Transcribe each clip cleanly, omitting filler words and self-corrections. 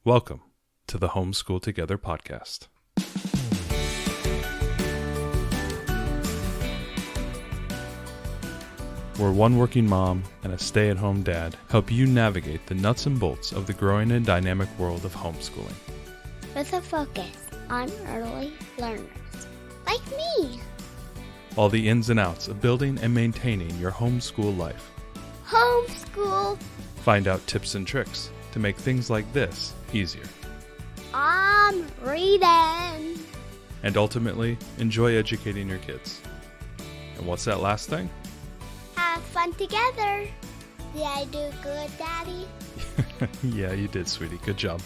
Welcome to the Homeschool Together podcast. Where one working mom and a stay-at-home dad help you navigate the nuts and bolts of the growing and dynamic world of homeschooling. With a focus on early learners, like me. All the ins and outs of building and maintaining your homeschool life. Homeschool. Find out tips and tricks to make things like this easier. I'm reading. And ultimately, enjoy educating your kids. And what's that last thing? Have fun together. Did I do good, Daddy? Yeah, you did, sweetie. Good job.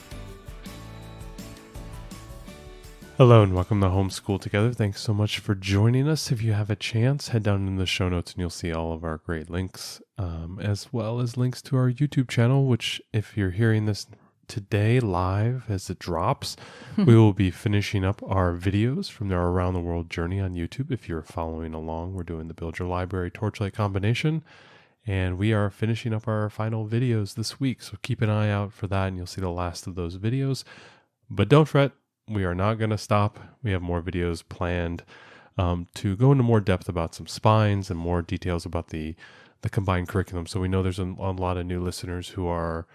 Hello and welcome to Homeschool Together. Thanks so much for joining us. If you have a chance, head down in the show notes and you'll see all of our great links, as well as links to our YouTube channel, which if you're hearing this today live as it drops, we will be finishing up our videos from our Around the World journey on YouTube. If you're following along, we're doing the Build Your Library Torchlight combination, and we are finishing up our final videos this week. So keep an eye out for that and you'll see the last of those videos. But don't fret. We are not going to stop. We have more videos planned to go into more depth about some spines and more details about the combined curriculum. So we know there's a lot of new listeners who are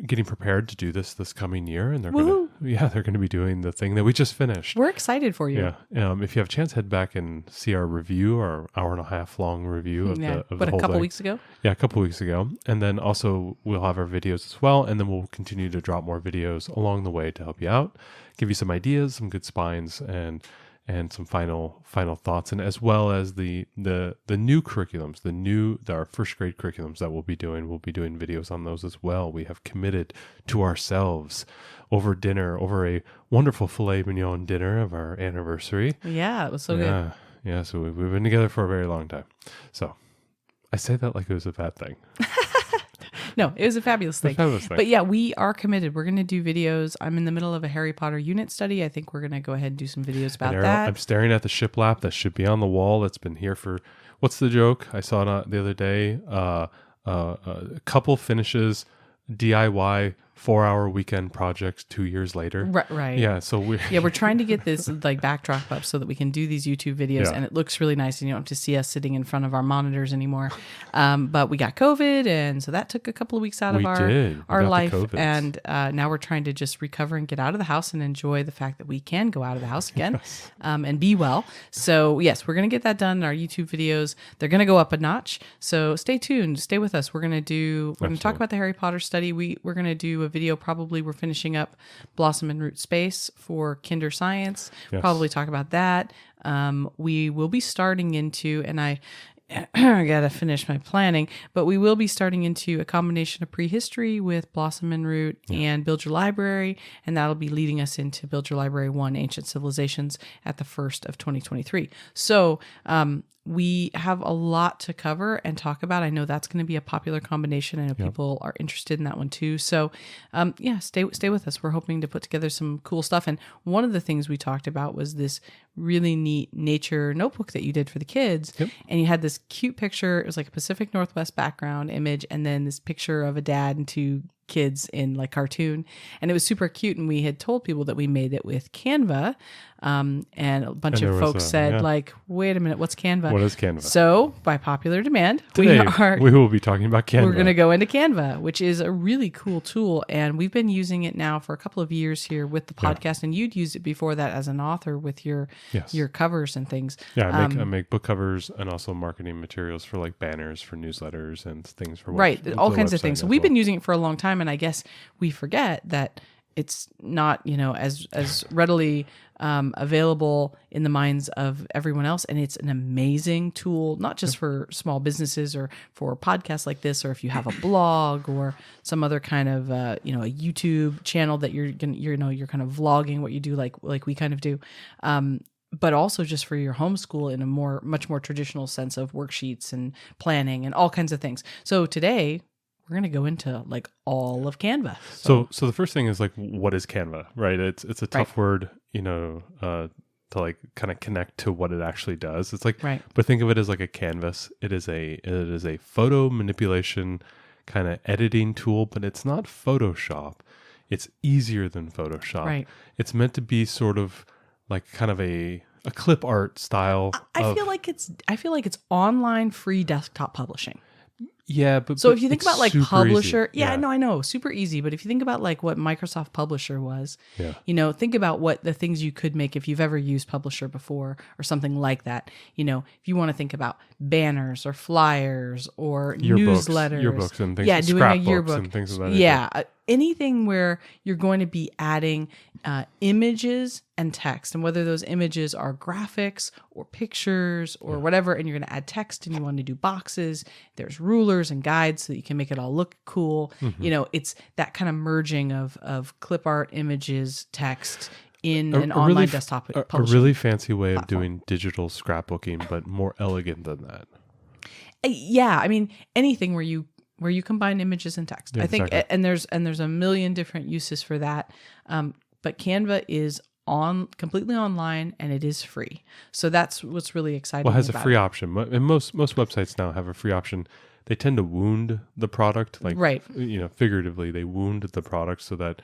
getting prepared to do this coming year, and they're going to be doing the thing that we just finished. We're excited for you. Yeah. If you have a chance, head back and see our review, our hour and a half long review of the whole a couple thing. weeks ago. Yeah, a couple weeks ago. And then also we'll have our videos as well. And then we'll continue to drop more videos along the way to help you out, give you some ideas, some good spines, and some final thoughts, and as well as the new curriculums, our first grade curriculums that we'll be doing videos on those as well. We have committed to ourselves over a wonderful filet mignon dinner of our anniversary. Yeah, it was so good. Yeah, so we've been together for a very long time. So I say that like it was a bad thing. No, it was a fabulous thing. But yeah, we are committed. We're going to do videos. I'm in the middle of a Harry Potter unit study. I think we're going to go ahead and do some videos about that. I'm staring at the shiplap that should be on the wall. That's been here for, what's the joke? I saw it the other day. A couple finishes DIY 4-hour weekend projects 2 years later. Right. Yeah. So we're trying to get this like backdrop up so that we can do these YouTube videos and it looks really nice and you don't have to see us sitting in front of our monitors anymore. But we got COVID, and so that took a couple of weeks out of our life. And now we're trying to just recover and get out of the house and enjoy the fact that we can go out of the house again and be well. So yes, we're going to get that done in our YouTube videos. They're going to go up a notch. So stay tuned. Stay with us. We're going to talk about the Harry Potter study. We're going to do a video. Probably we're finishing up Blossom and Root Space for Kinder Science. Yes. Probably talk about that. We will be starting into, and I got to finish my planning, but we will be starting into a combination of prehistory with Blossom and Root and Build Your Library, and that'll be leading us into Build Your Library 1, Ancient Civilizations at the 1st of 2023. So, we have a lot to cover and talk about. I know that's going to be a popular combination. I know people are interested in that one too. So, stay with us. We're hoping to put together some cool stuff. And one of the things we talked about was this really neat nature notebook that you did for the kids. Yep. And you had this cute picture. It was like a Pacific Northwest background image, and then this picture of a dad and two kids in like cartoon, and it was super cute. And we had told people that we made it with Canva, and a bunch of folks said like, wait a minute, what's Canva? What is Canva? So by popular demand, today we will be talking about Canva. We're going to go into Canva, which is a really cool tool, and we've been using it now for a couple of years here with the podcast, and you'd used it before that as an author with your covers and things. I make book covers and also marketing materials for like banners for newsletters and things for all kinds of things. So we've been using it for a long time, and I guess we forget that it's not, as readily available in the minds of everyone else. And it's an amazing tool, not just for small businesses or for podcasts like this, or if you have a blog or some other kind of, a YouTube channel that you're kind of vlogging what you do, like we kind of do. But also just for your homeschool in a much more traditional sense of worksheets and planning and all kinds of things. So today we're going to go into like all of Canva. So the first thing is like, what is Canva, right? It's a tough word, to like kind of connect to what it actually does. It's like, but think of it as like a canvas. It is a photo manipulation kind of editing tool, but it's not Photoshop. It's easier than Photoshop. Right. It's meant to be sort of like kind of a clip art style. I feel like it's online free desktop publishing. Yeah, but So if you think it's about like super Publisher, easy. I know, super easy. But if you think about like what Microsoft Publisher was, Yeah. think about what the things you could make if you've ever used Publisher before or something like that. If you want to think about banners or flyers or newsletters, yearbooks and things. doing a scrapbooks yearbook and things of that nature. Yeah, anything where you're going to be adding images and text, and whether those images are graphics or pictures or whatever, and you're going to add text and you want to do boxes, there's rulers and guides so that you can make it all look cool. It's that kind of merging of clip art, images, text in an online desktop a publishing really fancy way of platform. doing digital scrapbooking, but more elegant than that. Yeah, I mean anything where you combine images and text. Yeah, I think, exactly. and there's a million different uses for that. But Canva is completely online and it is free. So that's what's really exciting. Well, it has a about free it. option. And most websites now have a free option. They tend to wound the product, like Right. Figuratively, they wound the product so that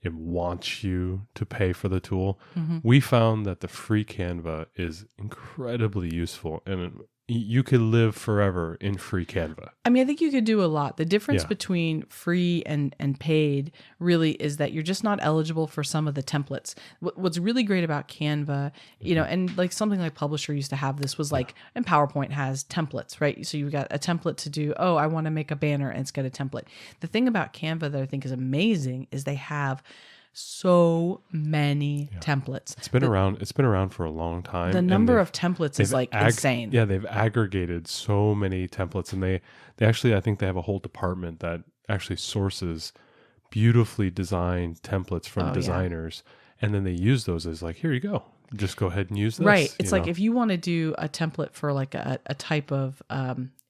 it wants you to pay for the tool. Mm-hmm. We found that the free Canva is incredibly useful, and you could live forever in free Canva. I mean, I think you could do a lot. The difference Yeah. between free and paid really is that you're just not eligible for some of the templates. What's really great about Canva, and like something like Publisher used to have this was like, and PowerPoint has templates, right? So you've got a template to do, I want to make a banner and it's got a template. The thing about Canva that I think is amazing is they have so many templates. It's been around for a long time. The and number they've- of templates they've is like insane. Yeah, they've aggregated so many templates, and they actually, I think they have a whole department that actually sources beautifully designed templates from designers, and then they use those as like, here you go, just go ahead and use this. Right. It's like if you want to do a template for like a type of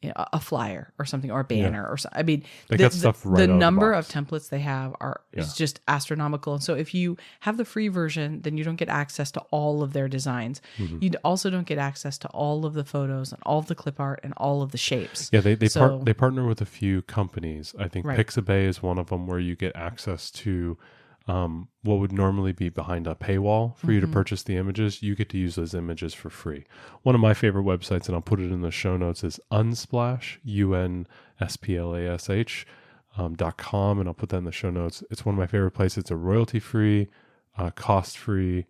a flyer or something, or a banner or something. I mean, They got stuff right the out of the number box. of templates they have is just astronomical. And so if you have the free version, then you don't get access to all of their designs. Mm-hmm. You also don't get access to all of the photos and all of the clip art and all of the shapes. Yeah, they So- partner with a few companies. I think Right. Pixabay is one of them, where you get access to what would normally be behind a paywall for you to purchase the images. You get to use those images for free. One of my favorite websites, and I'll put it in the show notes, is Unsplash, UNSPLASH .com, and I'll put that in the show notes. It's one of my favorite places. It's a royalty-free, cost-free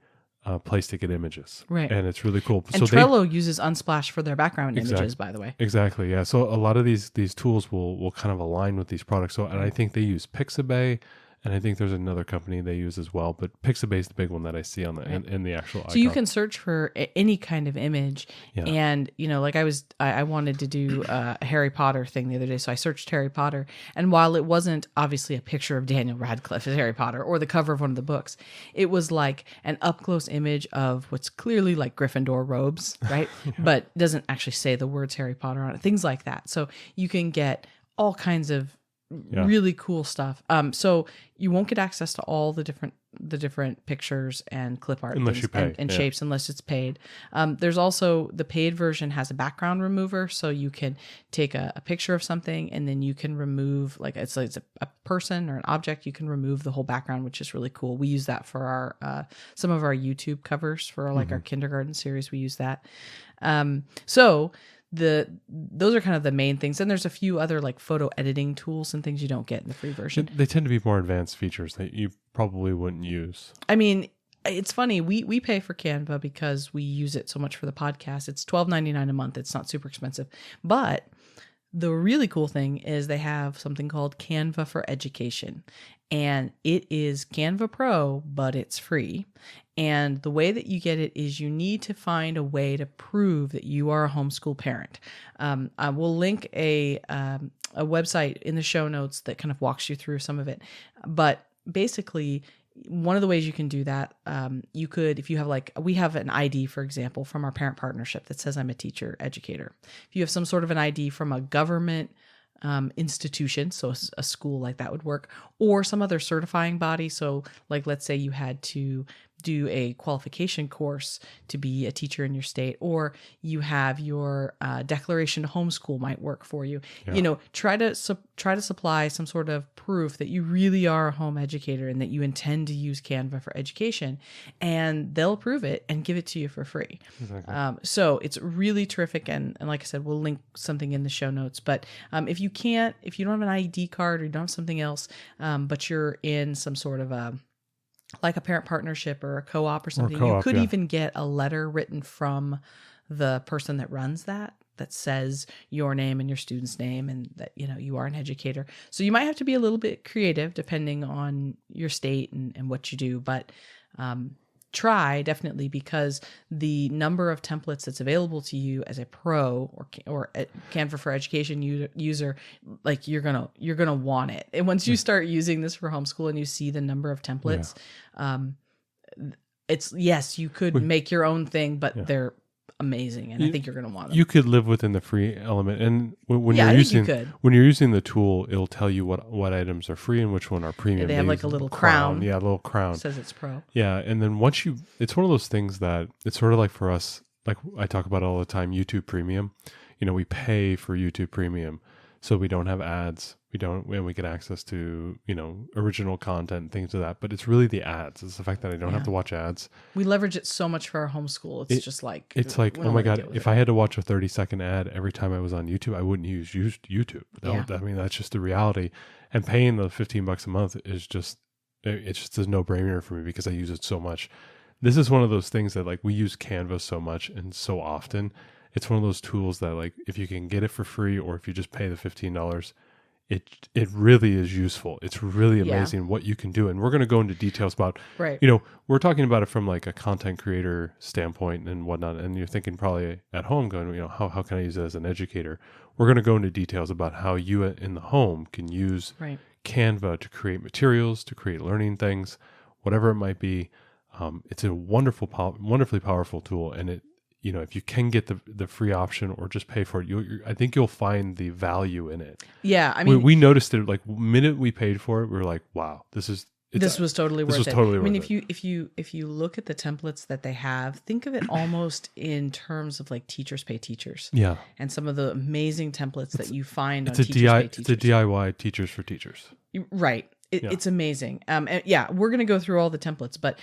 place to get images. Right. And it's really cool. And Trello uses Unsplash for their background images, Exactly. by the way. Exactly. Yeah. So a lot of these tools will kind of align with these products. So, and I think they use Pixabay, and I think there's another company they use as well. But Pixabay is the big one that I see on the in the actual icon. So you can search for any kind of image, Yeah. and like I wanted to do a Harry Potter thing the other day, so I searched Harry Potter, and while it wasn't obviously a picture of Daniel Radcliffe as Harry Potter or the cover of one of the books, it was like an up close image of what's clearly like Gryffindor robes, right? But doesn't actually say the words Harry Potter on it, things like that. So you can get all kinds of really cool stuff. So you won't get access to all the different pictures and clip art Unless things you pay, and yeah. shapes, unless it's paid. There's also the paid version has a background remover, so you can take a picture of something and then you can remove, like it's a person or an object, you can remove the whole background, which is really cool. We use that for our some of our YouTube covers for like our kindergarten series. We use that. So those are kind of the main things. And there's a few other like photo editing tools and things you don't get in the free version. They tend to be more advanced features that you probably wouldn't use. I mean, it's funny. We pay for Canva because we use it so much for the podcast. It's $12.99 a month. It's not super expensive. But the really cool thing is they have something called Canva for Education. And it is Canva Pro, but it's free. And the way that you get it is you need to find a way to prove that you are a homeschool parent. I will link a website in the show notes that kind of walks you through some of it. But basically, one of the ways you can do that, you could, if you have we have an ID, for example, from our parent partnership that says I'm a teacher educator. If you have some sort of an ID from a government institution, so a school like that would work, or some other certifying body. So like, let's say you had to do a qualification course to be a teacher in your state, or you have your declaration to homeschool might work for you. Try to supply some sort of proof that you really are a home educator and that you intend to use Canva for education, and they'll approve it and give it to you for free. Exactly. So it's really terrific. And like I said, we'll link something in the show notes. But if you don't have an ID card or you don't have something else, but you're in some sort of like a parent partnership or a co-op or something, you could even get a letter written from the person that runs that says your name and your student's name and that, you are an educator. So you might have to be a little bit creative depending on your state and what you do, but try definitely, because the number of templates that's available to you as a pro or a Canva for Education user, like you're gonna want it. And once you start using this for homeschool and you see the number of templates, it's you could make your own thing, but they're amazing, and I think you're going to want them. You could live within the free element, and when you're using the tool, it'll tell you what items are free and which one are premium. They have like a little crown. Yeah, a little crown. It says it's pro. Yeah, and then it's one of those things that it's sort of like for us, like I talk about all the time, YouTube Premium. We pay for YouTube Premium, so we don't have ads. And we get access to, original content, things like that. But it's really the ads. It's the fact that I don't have to watch ads. We leverage it so much for our homeschool. It's like, oh my God, if I had to watch a 30-second ad every time I was on YouTube, I wouldn't use YouTube. That's just the reality. And paying the $15 a month is just a no-brainer for me because I use it so much. This is one of those things that like we use Canva so much and so often. It's one of those tools that like if you can get it for free or if you just pay the $15, it really is useful. It's really amazing what you can do. And we're going to go into details about, we're talking about it from like a content creator standpoint and whatnot. And you're thinking probably at home going, how can I use it as an educator? We're going to go into details about how you in the home can use Canva to create materials, to create learning things, whatever it might be. It's a wonderfully powerful tool. And if you can get the free option or just pay for it, I think you'll find the value in it. Yeah, I mean, we noticed it like the minute we paid for it, we were like, wow, this was totally worth it. I mean, if you look at the templates that they have, think of it almost in terms of like teachers pay teachers. Yeah, and some of the amazing templates that you find on teachers pay teachers. It's a DIY teachers for teachers. Right. It's amazing. And we're going to go through all the templates, but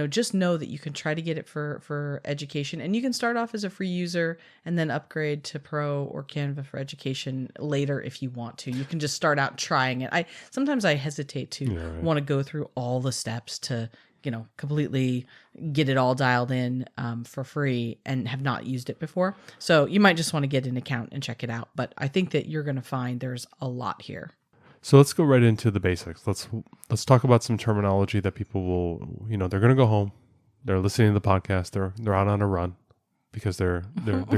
just know that you can try to get it for education, and you can start off as a free user and then upgrade to pro or Canva for Education later if you want to. You can just start out trying it. Sometimes I hesitate to want to go through all the steps to completely get it all dialed in for free and have not used it before. So you might just want to get an account and check it out. But I think that you're going to find there's a lot here. So let's go right into the basics. Let's talk about some terminology that people will, they're going to go home. They're listening to the podcast. They're out on a run because they're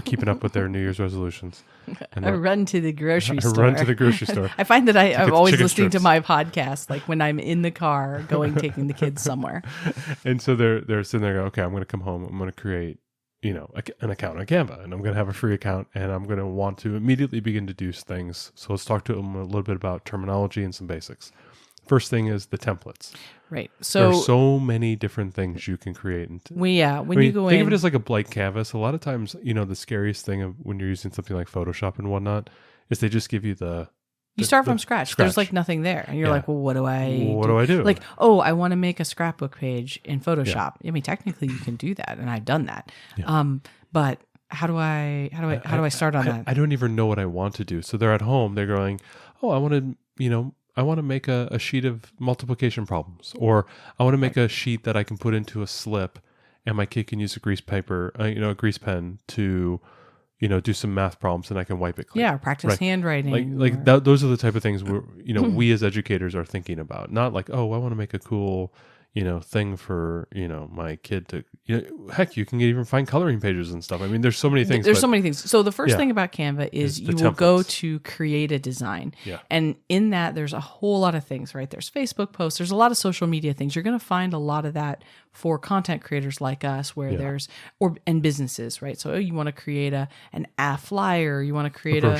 keeping up with their New Year's resolutions. And a run to the grocery store. Run to the grocery store. I find that I'm always listening to my podcast, like when I'm in the car taking the kids somewhere. And so they're sitting there going, okay, I'm going to come home. I'm going to create an account on Canva, and I'm going to have a free account, and I'm going to want to immediately begin to do things. So let's talk to them a little bit about terminology and some basics. First thing is the templates. Right. So there are so many different things you can create. And you go think of it as like a blank canvas. A lot of times, the scariest thing of when you're using something like Photoshop and whatnot is they just give you you start from scratch. There's like nothing there. And you're like, well, what do I do? Like, I want to make a scrapbook page in Photoshop. I mean, technically you can do that, and I've done that. Yeah. But how do I start on that? I don't even know what I want to do. So they're at home, they're going, I want to make a sheet of multiplication problems, or I want to make a sheet that I can put into a slip and my kid can use a grease pen to do some math problems and I can wipe it clean. Yeah, practice handwriting. Those are the type of things we as educators are thinking about. Not like, I want to make a cool, thing for, my kid to, heck, you can even find coloring pages and stuff. I mean, there's so many things. So many things. So the first thing about Canva is you will go to create a design. Yeah. And in that, there's a whole lot of things, right? There's Facebook posts. There's a lot of social media things. You're going to find a lot of that for content creators like us, where and businesses, right? So you want to create a flyer, you want to create a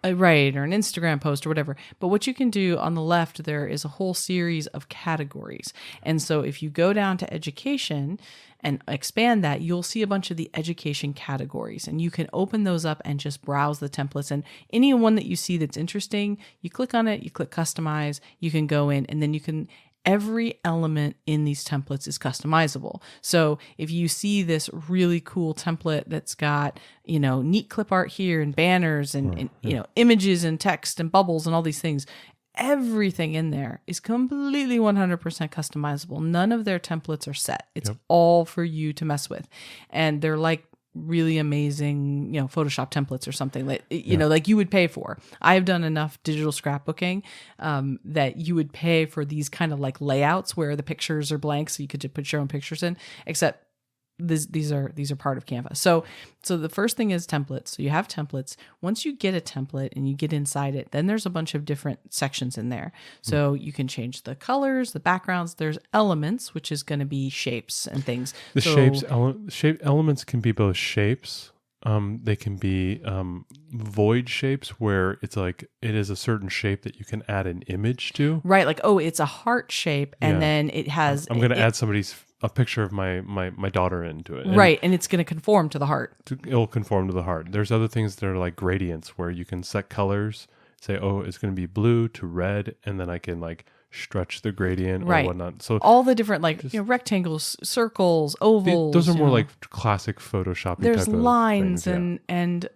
Right, or an Instagram post or whatever. But what you can do on the left, there is a whole series of categories. And so if you go down to education and expand that, you'll see a bunch of the education categories. And you can open those up and just browse the templates. And any one that you see that's interesting, you click on it, you click customize, you can go in, and then you can... Every element in these templates is customizable. So if you see this really cool template that's got, neat clip art here and banners and images and text and bubbles and all these things, everything in there is completely 100% customizable. None of their templates are set. It's all for you to mess with. And they're like really amazing, Photoshop templates or something like, like you would pay for. I have done enough digital scrapbooking that you would pay for these kind of like layouts where the pictures are blank, so you could just put your own pictures in, except these are part of Canva. So the first thing is templates. So you have templates. Once you get a template and you get inside it, then there's a bunch of different sections in there. So you can change the colors, the backgrounds. There's elements, which is going to be shapes and things. Shape elements can be both shapes. They can be void shapes where it's like it is a certain shape that you can add an image to. Right, like it's a heart shape, and then it has. I'm going to add a picture of my daughter into it. Right, and it's going to conform to the heart. It'll conform to the heart. There's other things that are like gradients where you can set colors, say, it's going to be blue to red, and then I can like stretch the gradient or whatnot. So all the different rectangles, circles, ovals. Those are more like classic Photoshop. There's lines things, and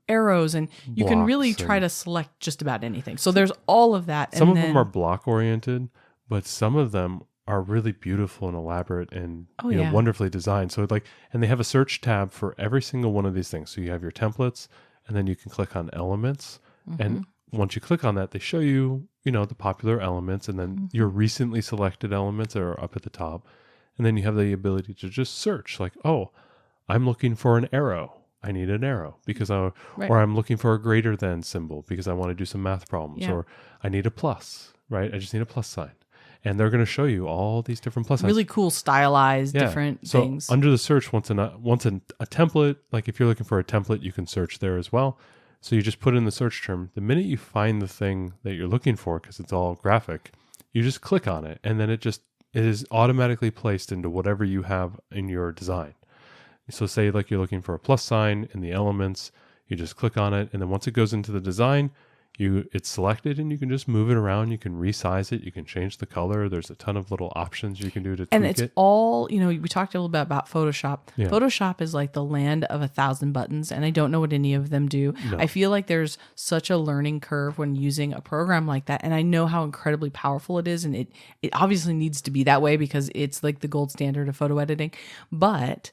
arrows, and you can really try to select just about anything. So there's all of that. Some of them are block oriented, but some of them are really beautiful and elaborate and wonderfully designed. So and they have a search tab for every single one of these things. So you have your templates, and then you can click on elements. And once you click on that, they show you, the popular elements, and then your recently selected elements are up at the top. And then you have the ability to just search like, I'm looking for an arrow. I need an arrow because or I'm looking for a greater than symbol because I want to do some math problems, or I need a plus, right? I just need a plus sign. And they're going to show you all these different plus signs. Really cool, stylized, different things. So under the search, once a template, like if you're looking for a template, you can search there as well. So you just put in the search term. The minute you find the thing that you're looking for, because it's all graphic, you just click on it, and then it is automatically placed into whatever you have in your design. So say like you're looking for a plus sign in the elements, you just click on it, and then once it goes into the design, it's selected, and you can just move it around. You can resize it. You can change the color. There's a ton of little options you can do to tweak it. And it's all, we talked a little bit about Photoshop. Yeah. Photoshop is like the land of 1,000 buttons, and I don't know what any of them do. No. I feel like there's such a learning curve when using a program like that, and I know how incredibly powerful it is, and it obviously needs to be that way because it's like the gold standard of photo editing. But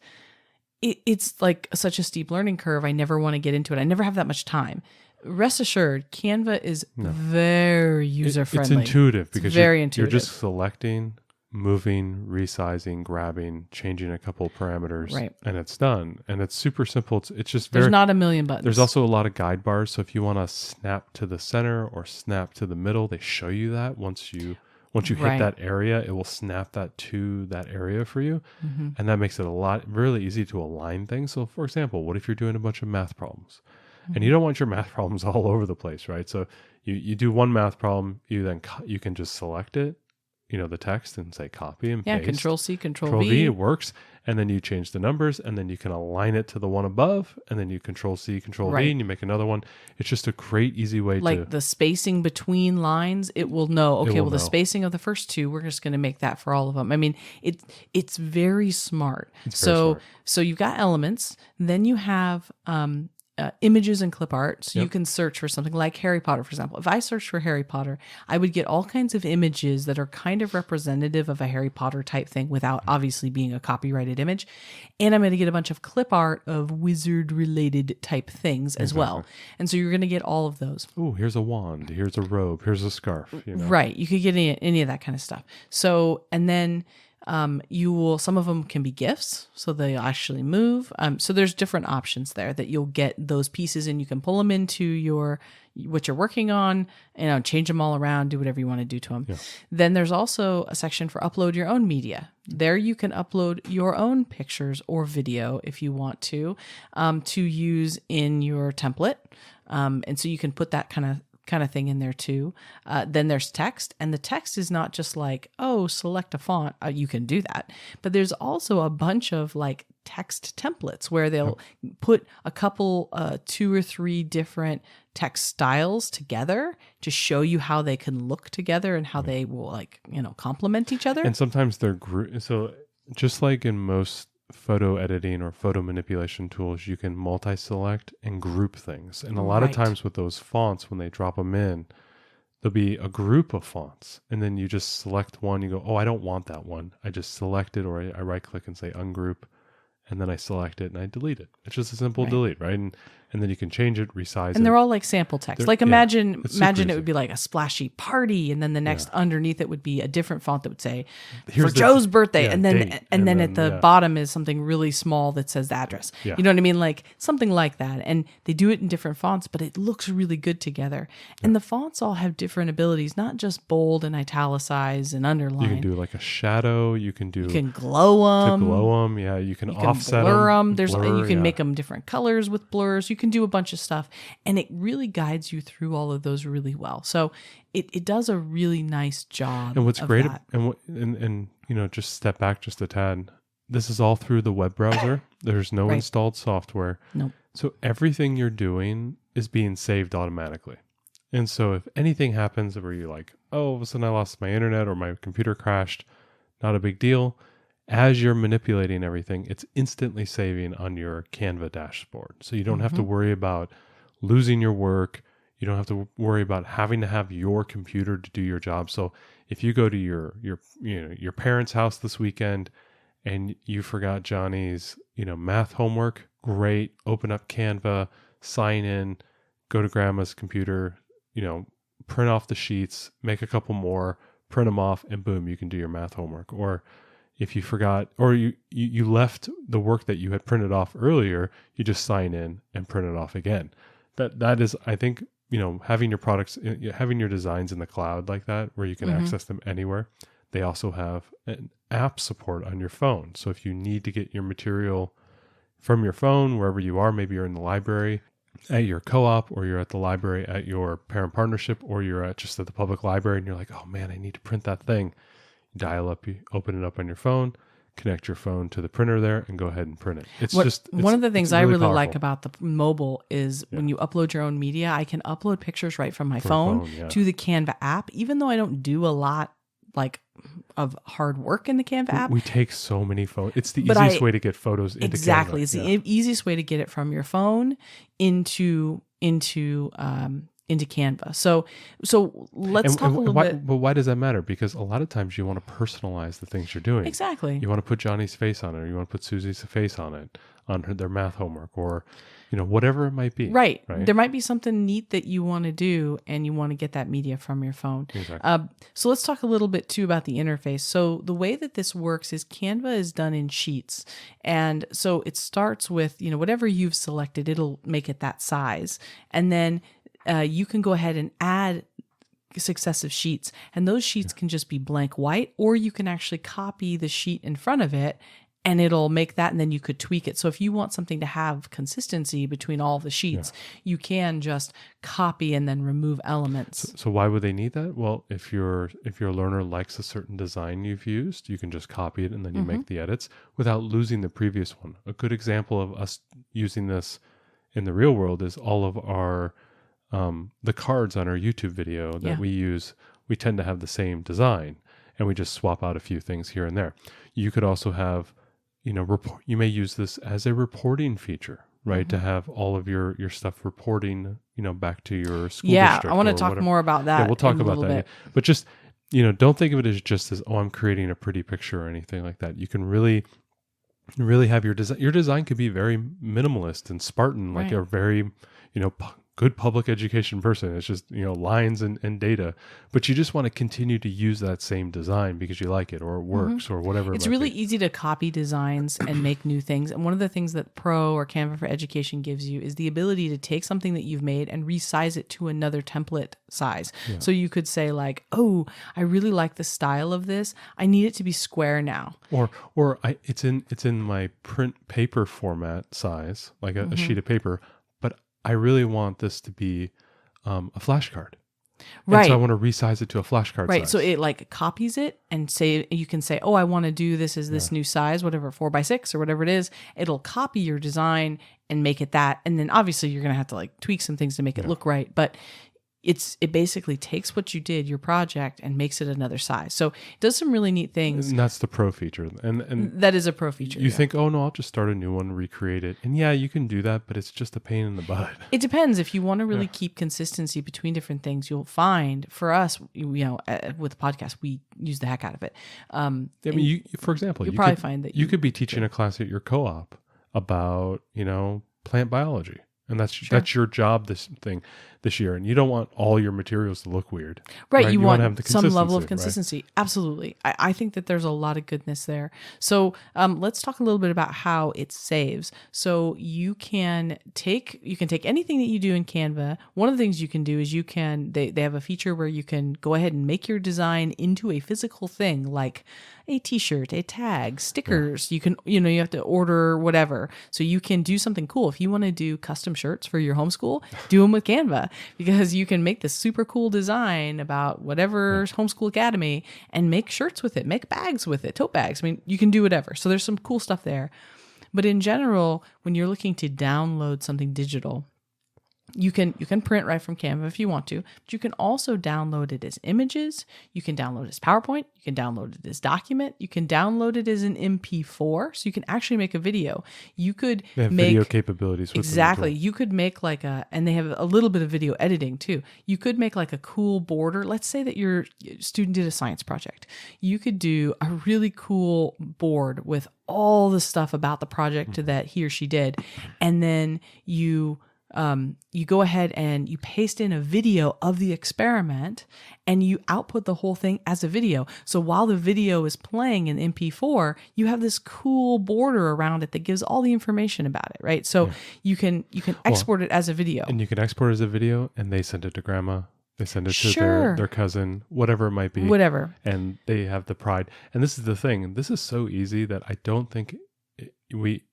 it's like such a steep learning curve. I never want to get into it. I never have that much time. Rest assured, Canva is very user-friendly. It's intuitive because very intuitive. You're just selecting, moving, resizing, grabbing, changing a couple parameters, and it's done. And it's super simple. It's just there's not a million buttons. There's also a lot of guide bars. So if you want to snap to the center or snap to the middle, they show you that once you hit that area, it will snap that to that area for you. And that makes it really easy to align things. So for example, what if you're doing a bunch of math problems? And you don't want your math problems all over the place, right? So you do one math problem, you can just select it, the text, and say copy and paste. Control-C, Control-V. It works. And then you change the numbers, and then you can align it to the one above, and then you Control-C, Control-V, and you make another one. It's just a great, easy way like the spacing between lines, it will know, the spacing of the first two, we're just going to make that for all of them. I mean, it's very smart. So you've got elements, then you have... images and clip art. So you can search for something like Harry Potter, for example. If I searched for Harry Potter, I would get all kinds of images that are kind of representative of a Harry Potter type thing without obviously being a copyrighted image. And I'm going to get a bunch of clip art of wizard related type things as well. And so you're going to get all of those. Oh, here's a wand. Here's a robe. Here's a scarf. Right. You could get any of that kind of stuff. So, and then Some of them can be GIFs, so they actually move. So there's different options there that you'll get those pieces, and you can pull them into what you're working on, change them all around, do whatever you want to do to them. Yeah. Then there's also a section for upload your own media. There you can upload your own pictures or video if you want to use in your template. And so you can put that kind of thing in there too. Then there's text, and the text is not just like, oh, select a font. You can do that, but there's also a bunch of like text templates where they'll put a couple, 2 or 3 different text styles together to show you how they can look together and how they will complement each other. And sometimes they're so just like in most photo editing or photo manipulation tools, you can multi-select and group things. And a lot of times with those fonts, when they drop them in, there'll be a group of fonts, and then you just select one. You go, oh, I don't want that one. I just select it, or I right click and say ungroup, and then I select it and I delete it. It's just a simple delete, right? And then you can change it, resize it. And they're all like sample text. Like imagine it would be like a splashy party, and then the next underneath it would be a different font that would say for Joe's birthday, and then at the bottom is something really small that says the address. Yeah. You know what I mean? Like something like that. And they do it in different fonts, but it looks really good together. And the fonts all have different abilities, not just bold and italicize and underline. You can do like a shadow. You can glow them. Yeah. You can offset blur them. You can make them different colors with blurs. You can do a bunch of stuff, and it really guides you through all of those really well. So it does a really nice job. And what's great, and just step back just a tad. This is all through the web browser. There's no installed software. Nope. So everything you're doing is being saved automatically. And so if anything happens where you're like, oh, all of a sudden I lost my internet or my computer crashed, not a big deal. As you're manipulating everything, it's instantly saving on your Canva dashboard. So you don't have to worry about losing your work. You don't have to worry about having to have your computer to do your job. So if you go to your parents' house this weekend and you forgot Johnny's, math homework, great. Open up Canva, sign in, go to grandma's computer, print off the sheets, make a couple more, print them off, and boom, you can do your math homework. Or if you forgot, or you left the work that you had printed off earlier, you just sign in and print it off again. That is, I think, having your products, having your designs in the cloud like that, where you can access them anywhere. They also have an app support on your phone. So if you need to get your material from your phone, wherever you are, maybe you're in the library at your co-op, or you're at the library at your parent partnership, or you're just at the public library and you're like, oh man, I need to print that thing. Dial up, you open it up on your phone, connect your phone to the printer there, and go ahead and print it. It's one of the things I really like about the mobile is when you upload your own media, I can upload pictures right from my phone to the Canva app, even though I don't do a lot of hard work in the Canva app. We take so many photos. It's the easiest way to get photos into Canva. It's the easiest way to get it from your phone into Canva. So let's talk a little bit. But why does that matter? Because a lot of times you want to personalize the things you're doing. Exactly. You want to put Johnny's face on it, or you want to put Susie's face on it, on their math homework, or whatever it might be. Right. There might be something neat that you want to do, and you want to get that media from your phone. Exactly. So let's talk a little bit too about the interface. So the way that this works is Canva is done in sheets. And so it starts with, whatever you've selected, it'll make it that size. And then you can go ahead and add successive sheets, and those sheets can just be blank white, or you can actually copy the sheet in front of it and it'll make that, and then you could tweak it. So if you want something to have consistency between all the sheets, you can just copy and then remove elements. So why would they need that? Well, if your learner likes a certain design you've used, you can just copy it and then you make the edits without losing the previous one. A good example of us using this in the real world is all of our the cards on our YouTube video that we use. We tend to have the same design, and we just swap out a few things here and there. You could also have, you may use this as a reporting feature, right? To have all of your stuff reporting, back to your school district. I want to talk more about that. Yeah, we'll talk about that. Bit. But just, don't think of it as just as, I'm creating a pretty picture or anything like that. You can really have your design. Your design could be very minimalist and Spartan, like a very, good public education person. It's just, lines and data, but you just want to continue to use that same design because you like it or it works or whatever. It's really easy to copy designs and make new things. And one of the things that Pro or Canva for Education gives you is the ability to take something that you've made and resize it to another template size. Yeah. So you could say like, oh, I really like the style of this. I need it to be square now. It's in my print paper format size, like a sheet of paper, but I really want this to be a flashcard. Right. And so I want to resize it to a flashcard right. size. So it like copies it and you can say, oh, I want to do this as this new size, whatever, 4x6 or whatever it is. It'll copy your design and make it that. And then obviously you're going to have to like tweak some things to make it look right. But it basically takes what you did, your project, and makes it another size. So it does some really neat things. And that's the pro feature. And that is a pro feature. You think, oh no, I'll just start a new one, recreate it. And yeah, you can do that, but it's just a pain in the butt. It depends. If you want to really keep consistency between different things, you'll find for us, with the podcast, we use the heck out of it. For example, you'll probably find that you could be teaching a class at your co-op about, plant biology. And that's your job this year. And you don't want all your materials to look weird. Right. You want to have the some level of consistency. Right? Absolutely. I think that there's a lot of goodness there. So let's talk a little bit about how it saves. So you can take anything that you do in Canva. One of the things you can do is they have a feature where you can go ahead and make your design into a physical thing, like a t-shirt, a tag, stickers. You can, you have to order whatever. So you can do something cool. If you want to do custom shirts for your homeschool, do them with Canva, because you can make this super cool design about whatever homeschool academy and make shirts with it, make bags with it, tote bags. I mean, you can do whatever. So there's some cool stuff there. But in general, when you're looking to download something digital, you can print right from Canva if you want to, but you can also download it as images. You can download it as PowerPoint. You can download it as document. You can download it as an MP4, so you can actually make a video. You could make video capabilities. Exactly. You could make and they have a little bit of video editing too. You could make like a cool border. Let's say that your student did a science project. You could do a really cool board with all the stuff about the project that he or she did, and then you go ahead and you paste in a video of the experiment and you output the whole thing as a video. So while the video is playing in MP4, you have this cool border around it that gives all the information about it, right? So you can export it as a video. And you can export it as a video and they send it to grandma. They send it to their cousin, whatever it might be. Whatever. And they have the pride. And this is the thing. This is so easy that I don't think we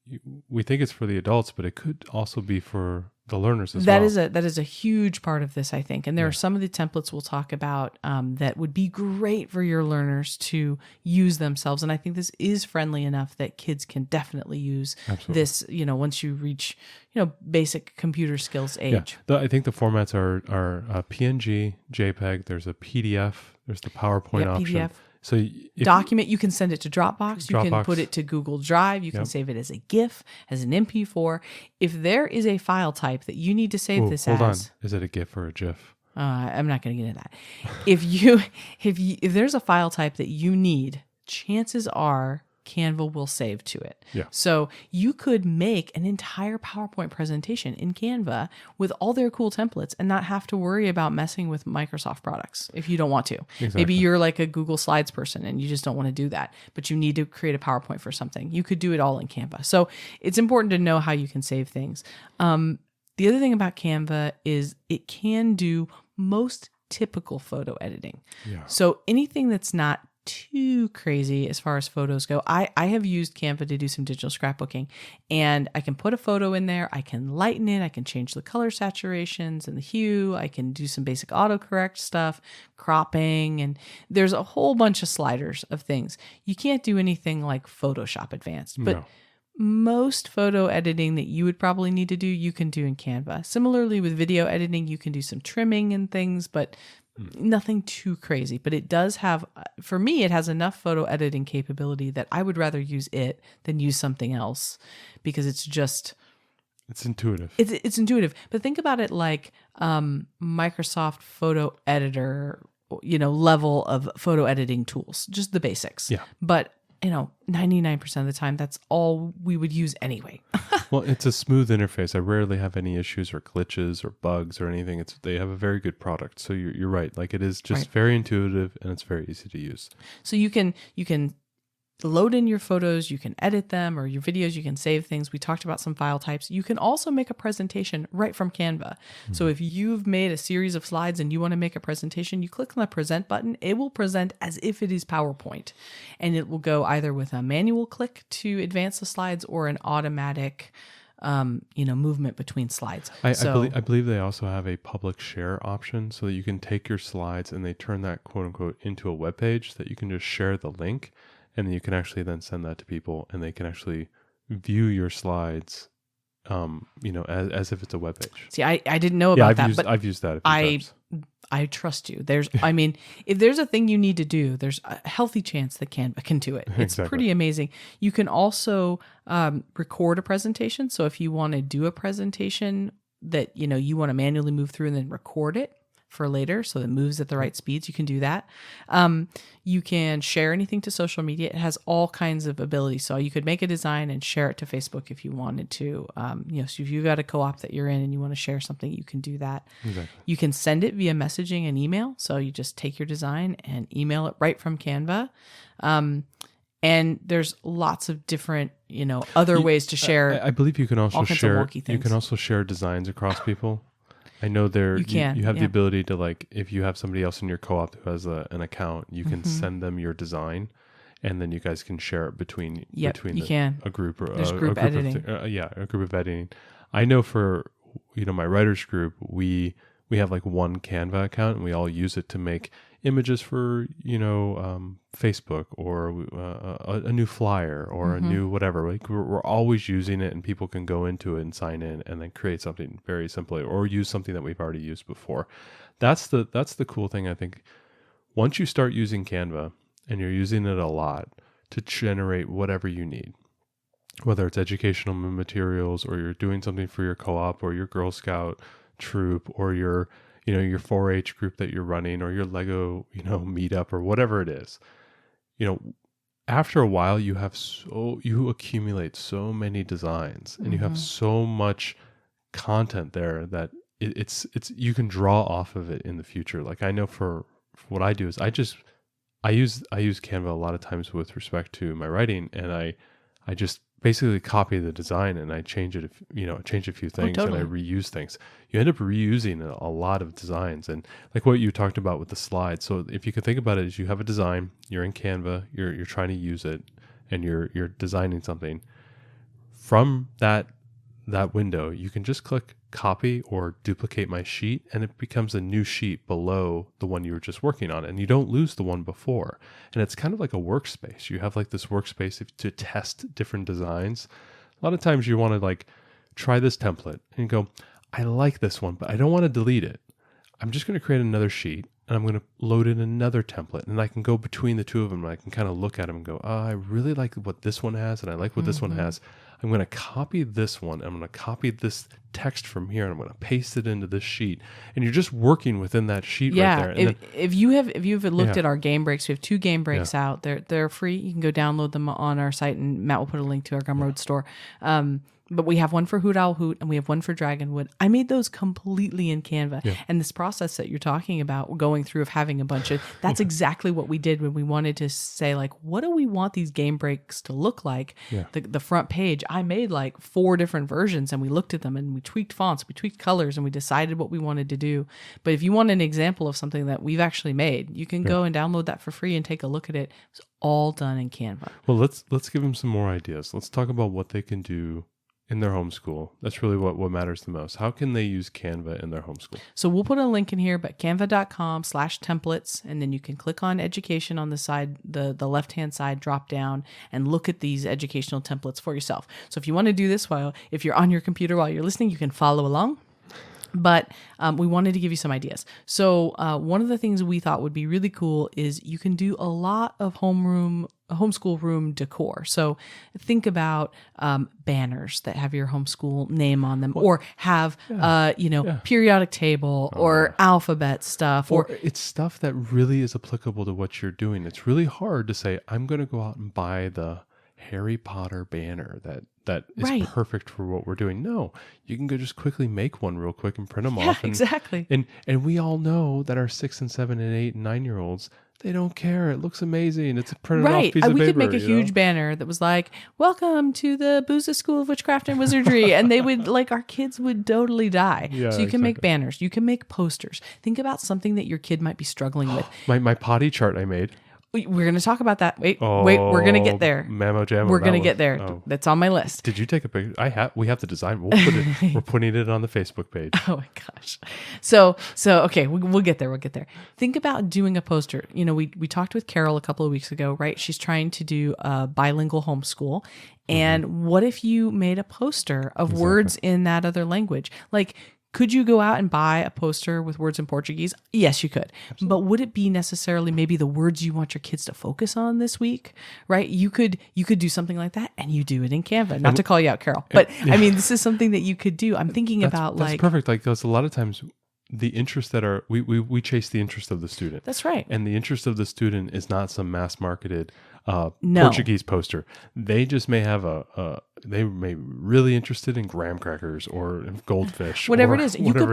think it's for the adults, but it could also be for the learners as well. That is a huge part of this, I think. And there are some of the templates we'll talk about that would be great for your learners to use themselves. And I think this is friendly enough that kids can definitely use this, once you reach, basic computer skills age. Yeah. I think the formats are PNG, JPEG, there's a PDF, there's the PowerPoint option. PDF. So document, you can send it to Dropbox. You can put it to Google Drive. You can save it as a GIF, as an MP4. If there is a file type that you need to save this hold on. Is it a GIF or a GIF? I'm not going to get into that. If there's a file type that you need, chances are Canva will save to it. Yeah. So you could make an entire PowerPoint presentation in Canva with all their cool templates and not have to worry about messing with Microsoft products if you don't want to. Exactly. Maybe you're like a Google Slides person and you just don't want to do that, but you need to create a PowerPoint for something. You could do it all in Canva. So it's important to know how you can save things. The other thing about Canva is it can do most typical photo editing. Yeah. So anything that's not too crazy as far as photos go. I have used Canva to do some digital scrapbooking, and I can put a photo in there. I can lighten it. I can change the color saturations and the hue. I can do some basic autocorrect stuff, cropping, and there's a whole bunch of sliders of things. You can't do anything like Photoshop Advanced, but most photo editing that you would probably need to do, you can do in Canva. Similarly with video editing, you can do some trimming and things, but nothing too crazy. But it does have, for me, it has enough photo editing capability that I would rather use it than use something else, because it's intuitive. It's intuitive. But think about it like Microsoft Photo Editor, level of photo editing tools, just the basics. Yeah. But 99% of the time, that's all we would use anyway. Well, it's a smooth interface. I rarely have any issues or glitches or bugs or anything. They have a very good product. So you're right. Like it is just very intuitive and it's very easy to use. So you can load in your photos, you can edit them, or your videos, you can save things. We talked about some file types. You can also make a presentation right from Canva. Mm-hmm. So if you've made a series of slides and you want to make a presentation, you click on the present button. It will present as if it is PowerPoint, and it will go either with a manual click to advance the slides or an automatic movement between slides. I believe they also have a public share option so that you can take your slides and they turn that quote unquote into a web page that you can just share the link. And then you can actually then send that to people and they can actually view your slides, as if it's a web page. See, I didn't know about that, but I've used that a few times. I trust you. If there's a thing you need to do, there's a healthy chance that Canva can do it. It's pretty amazing. You can also record a presentation. So if you want to do a presentation that, you want to manually move through and then record it for later so it moves at the right speeds, you can do that. You can share anything to social media. It has all kinds of abilities. So you could make a design and share it to Facebook if you wanted to. So if you've got a co-op that you're in and you want to share something, you can do that. Exactly. You can send it via messaging and email. So you just take your design and email it right from Canva. And there's lots of different, other ways to share. I believe you can also share. You can also share designs across people. I know you have the ability to, like, if you have somebody else in your co-op who has an account, you can send them your design, and then you guys can share it between a group or a group editing. A group of editing. I know for my writers group, we have like one Canva account and we all use it to make images for Facebook or a new flyer or a new whatever. Like we're always using it, and people can go into it and sign in and then create something very simply or use something that we've already used before. That's the cool thing. I think once you start using Canva and you're using it a lot to generate whatever you need, whether it's educational materials or you're doing something for your co-op or your Girl Scout troop or your 4-H group that you're running or your Lego, meetup or whatever it is, after a while you accumulate so many designs and you have so much content there that it's you can draw off of it in the future. Like I know for what I do is I use Canva a lot of times with respect to my writing, and I just basically copy the design and I change it, change a few things and I reuse things. You end up reusing a lot of designs, and like what you talked about with the slides. So if you can think about it as you have a design, you're in Canva, you're trying to use it, and you're designing something from that window. You can just click copy or duplicate my sheet, and it becomes a new sheet below the one you were just working on, and you don't lose the one before. And it's kind of like a workspace. You have like this workspace to test different designs. A lot of times you want to like try this template and go, I like this one, but I don't want to delete it. I'm just going to create another sheet and I'm going to load in another template, and I can go between the two of them and I can kind of look at them and go, I really like what this one has and I like what this one has. I'm going to copy this one. I'm going to copy this text from here and I'm going to paste it into this sheet. And you're just working within that sheet right there. And if you've looked at our game breaks, we have 2 game breaks out. They're free. You can go download them on our site, and Matt will put a link to our Gumroad store. But we have one for Hoot Owl Hoot and we have one for Dragonwood. I made those completely in Canva. Yeah. And this process that you're talking about, going through of having a bunch of, that's exactly what we did when we wanted to say, like, what do we want these game breaks to look like? Yeah. The front page, I made like 4 different versions, and we looked at them and we tweaked fonts, we tweaked colors, and we decided what we wanted to do. But if you want an example of something that we've actually made, you can go and download that for free and take a look at it. It's all done in Canva. Well, let's give them some more ideas. Let's talk about what they can do in their homeschool. That's really what matters the most. How can they use Canva in their homeschool? So we'll put a link in here, but canva.com/templates, and then you can click on education on the side, the left-hand side drop down, and look at these educational templates for yourself. So if you want to do this if you're on your computer while you're listening, you can follow along. But we wanted to give you some ideas. So one of the things we thought would be really cool is you can do a lot of homeschool room decor. So think about banners that have your homeschool name on them, or have periodic table or alphabet stuff, or it's stuff that really is applicable to what you're doing. It's really hard to say, I'm going to go out and buy the Harry Potter banner that is perfect for what we're doing. No, you can go just quickly make one real quick and print them off. Exactly. And we all know that our 6 and 7 and 8 and 9-year-olds, they don't care. It looks amazing. It's a printed off piece of paper. We could make a huge banner that was like, "Welcome to the Booza School of Witchcraft and Wizardry," and they would our kids would totally die. So you can make banners. You can make posters. Think about something that your kid might be struggling with. My potty chart I made. We're going to talk about that. Wait, we're going to get there. Mammo jammo. We're going to get there. Oh. That's on my list. Did you take a picture? We have the design. We'll put it. We're putting it on the Facebook page. Oh my gosh. So okay, we'll get there. We'll get there. Think about doing a poster. We talked with Carol a couple of weeks ago, right? She's trying to do a bilingual homeschool. And what if you made a poster of words in that other language? Like, could you go out and buy a poster with words in Portuguese? Yes, you could. Absolutely. But would it be necessarily maybe the words you want your kids to focus on this week, right? You could do something like that, and you do it in Canva. Not to call you out, Carol, but I mean, this is something that you could do. I'm thinking about that's perfect. Like, because a lot of times the interests that we chase the interest of the student. That's right. And the interest of the student is not some mass marketed Portuguese poster. They just may have they may be really interested in graham crackers or goldfish, whatever it is. You can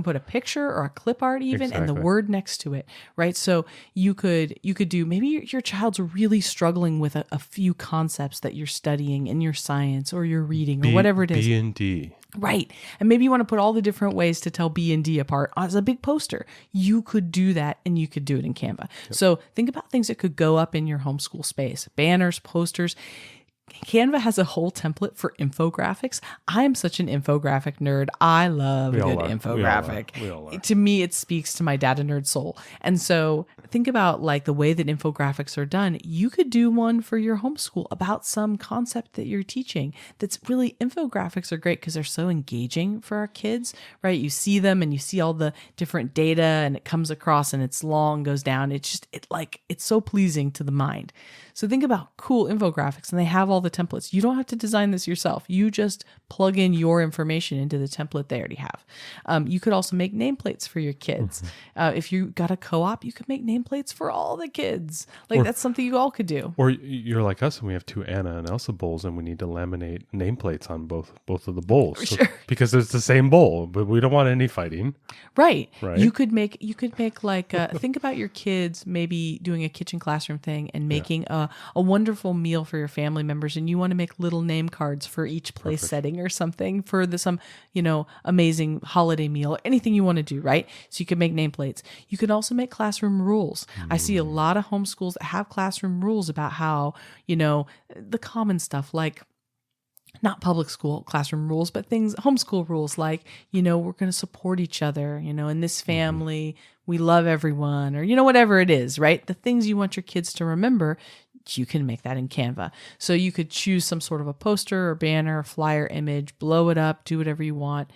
put a picture or a clip art even, and the word next to it, right? So you could do, maybe your child's really struggling with a few concepts that you're studying in your science or your reading or whatever it is. B&D. Right. And maybe you want to put all the different ways to tell B and D apart as a big poster. You could do that, and you could do it in Canva. Yep. So think about things that could go up in your homeschool space: banners, posters. Canva has a whole template for infographics. I am such an infographic nerd. I love a good infographic. To me, it speaks to my data nerd soul. And so think about like the way that infographics are done. You could do one for your homeschool about some concept that you're teaching. That's really, infographics are great because they're so engaging for our kids, right? You see them and you see all the different data, and it comes across and it's long, goes down. It's so pleasing to the mind. So think about cool infographics, and they have all the templates. You don't have to design this yourself. You just plug in your information into the template they already have. You could also make nameplates for your kids. If you got a co-op, you could make nameplates for all the kids. That's something you all could do. Or you're like us, and we have 2 Anna and Elsa bowls, and we need to laminate nameplates on both of the bowls. Sure. Because it's the same bowl, but we don't want any fighting. Right. You could make like think about your kids maybe doing a kitchen classroom thing and making a wonderful meal for your family members, and you want to make little name cards for each place setting or something for some amazing holiday meal or anything you want to do, right? So you could make nameplates. You could also make classroom rules. I see a lot of homeschools that have classroom rules about how, the common stuff like, not public school classroom rules, but homeschool rules like, we're going to support each other, in this family, we love everyone, or, whatever it is, right? The things you want your kids to remember, you can make that in Canva. So you could choose some sort of a poster or banner or flyer image, blow it up, do whatever you want,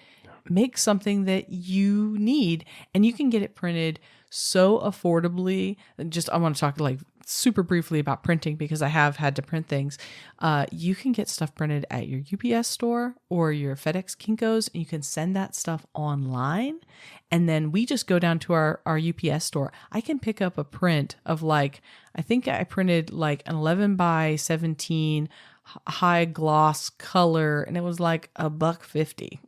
make something that you need, and you can get it printed so affordably. I want to talk like super briefly about printing because I have had to print things. You can get stuff printed at your UPS store or your FedEx Kinko's, and you can send that stuff online. And then we just go down to our UPS store. I can pick up a print of I think I printed like an 11 by 17 high gloss color, and it was like $1.50,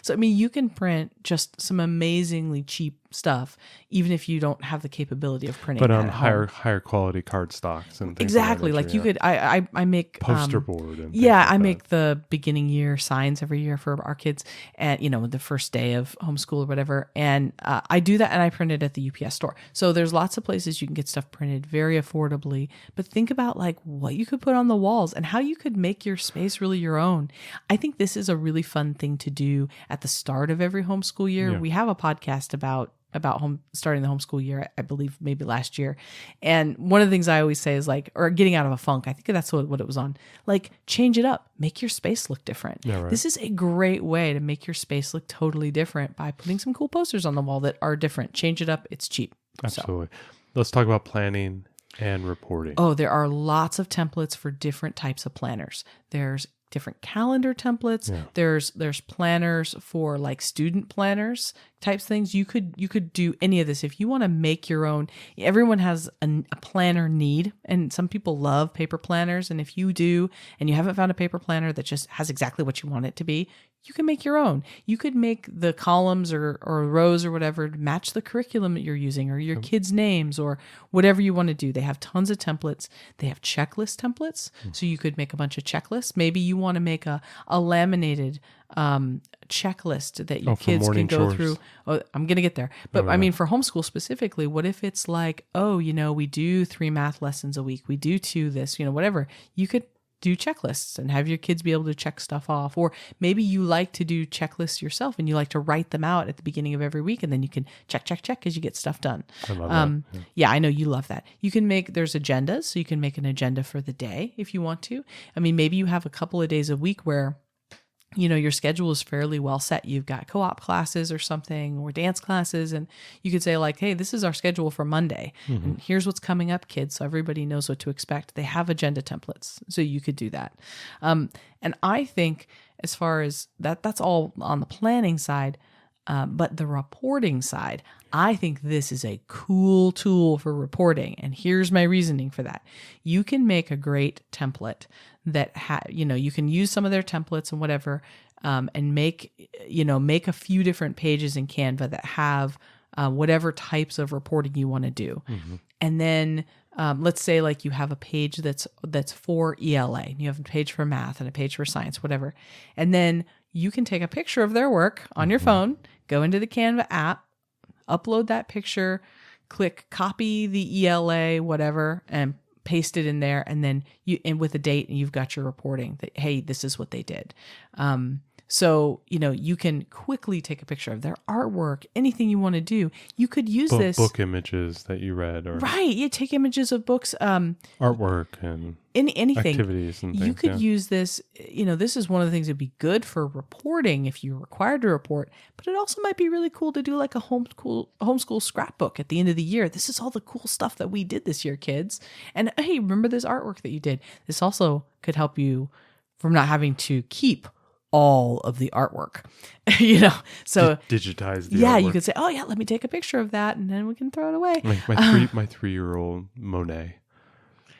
So, you can print just some amazingly cheap stuff, even if you don't have the capability of printing. But on higher quality card stocks and things exactly. You could, I make poster board. And I make the beginning year signs every year for our kids, and the first day of homeschool or whatever. And I do that, and I print it at the UPS store. So there's lots of places you can get stuff printed very affordably. But think about what you could put on the walls and how you could make your space really your own. I think this is a really fun thing to do at the start of every homeschool year. Yeah. We have a podcast about about starting the homeschool year, I believe maybe last year. And one of the things I always say is like, or getting out of a funk, I think that's what it was on. Like, change it up, make your space look different. Yeah, right. This is a great way to make your space look totally different by putting some cool posters on the wall that are different. Change it up. It's cheap. Absolutely. Let's talk about planning and reporting. Oh, there are lots of templates for different types of planners. There's different calendar templates. Yeah. There's planners for like student planners types things. You could do any of this if you want to make your own. Everyone has a planner need, and some people love paper planners. And if you do, and you haven't found a paper planner that just has exactly what you want it to be, you can make your own. You could make the columns or rows or whatever match the curriculum that you're using or your kids' names or whatever you want to do. They have tons of templates. They have checklist templates. So you could make a bunch of checklists. Maybe you want to make a laminated checklist that your kids can go through. Oh, I'm going to get there. But I mean, for homeschool specifically, what if it's like, oh, we do 3 math lessons a week. We do 2 this, whatever. You could do checklists and have your kids be able to check stuff off. Or maybe you like to do checklists yourself and you like to write them out at the beginning of every week, and then you can check as you get stuff done. I love that. Yeah, I know you love that. You can there's agendas, so you can make an agenda for the day if you want to. I mean, maybe you have a couple of days a week where your schedule is fairly well set. You've got co-op classes or something, or dance classes, and you could say like, hey, this is our schedule for Monday. Mm-hmm. And here's what's coming up, kids. So everybody knows what to expect. They have agenda templates. So you could do that. And I think as far as that's all on the planning side. But the reporting side, I think this is a cool tool for reporting. And here's my reasoning for that. You can make a great template that you can use some of their templates and whatever, and make a few different pages in Canva that have whatever types of reporting you want to do. Mm-hmm. And then let's say like you have a page that's for ELA. You have a page for math and a page for science, whatever. And then you can take a picture of their work on your phone, go into the Canva app, upload that picture, click copy the ELA, whatever, and paste it in there. And then and with a date, and you've got your reporting that, hey, this is what they did. So, you can quickly take a picture of their artwork, anything you want to do. You could use this. Book images that you read. Right. You take images of books. Artwork and anything. Activities and things. You could use this. This is one of the things that would be good for reporting if you're required to report. But it also might be really cool to do like a homeschool scrapbook at the end of the year. This is all the cool stuff that we did this year, kids. And hey, remember this artwork that you did? This also could help you from not having to keep all of the artwork, so digitize the artwork. You could say, oh yeah, let me take a picture of that and then we can throw it away. Like my 3-year-old Monet,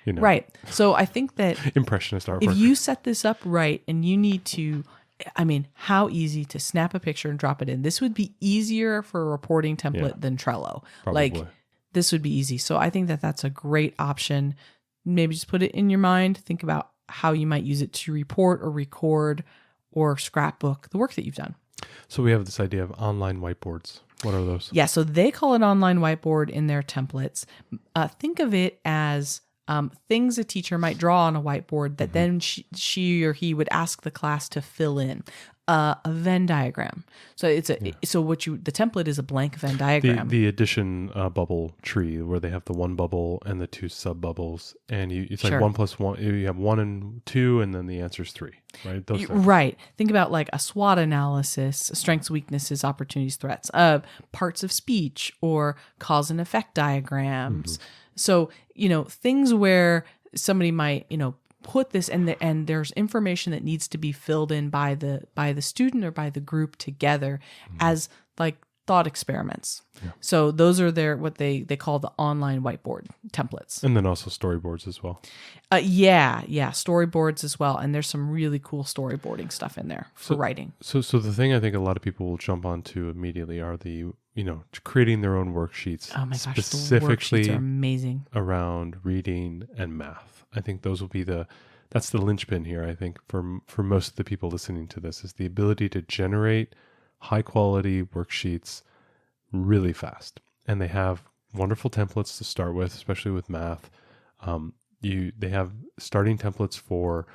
Right. So I think that impressionist artwork. If you set this up right and you need to, how easy to snap a picture and drop it in. This would be easier for a reporting template than Trello. Probably. Like this would be easy. So I think that that's a great option. Maybe just put it in your mind. Think about how you might use it to report or record or scrapbook the work that you've done. So we have this idea of online whiteboards. What are those? Yeah, so they call it online whiteboard in their templates. Think of it as things a teacher might draw on a whiteboard that then she or he would ask the class to fill in. A Venn diagram. So it's the template is a blank Venn diagram. The addition bubble tree where they have the one bubble and the 2 sub bubbles, and it's like 1 + 1. You have 1 and 2, and then the answer is 3. Right. Right. Think about like a SWOT analysis: strengths, weaknesses, opportunities, threats. Parts of speech or cause and effect diagrams. Mm-hmm. So things where somebody might put this and there's information that needs to be filled in by the student or by the group together as like thought experiments. Yeah. So those are what they call the online whiteboard templates. And then also storyboards as well. Storyboards as well. And there's some really cool storyboarding stuff in there for writing. So the thing I think a lot of people will jump onto immediately are the creating their own worksheets. Oh my gosh, specifically the worksheets are amazing around reading and math. I think those will be that's the linchpin here. I think for most of the people listening to this is the ability to generate high quality worksheets really fast. And they have wonderful templates to start with, especially with math. They have starting templates for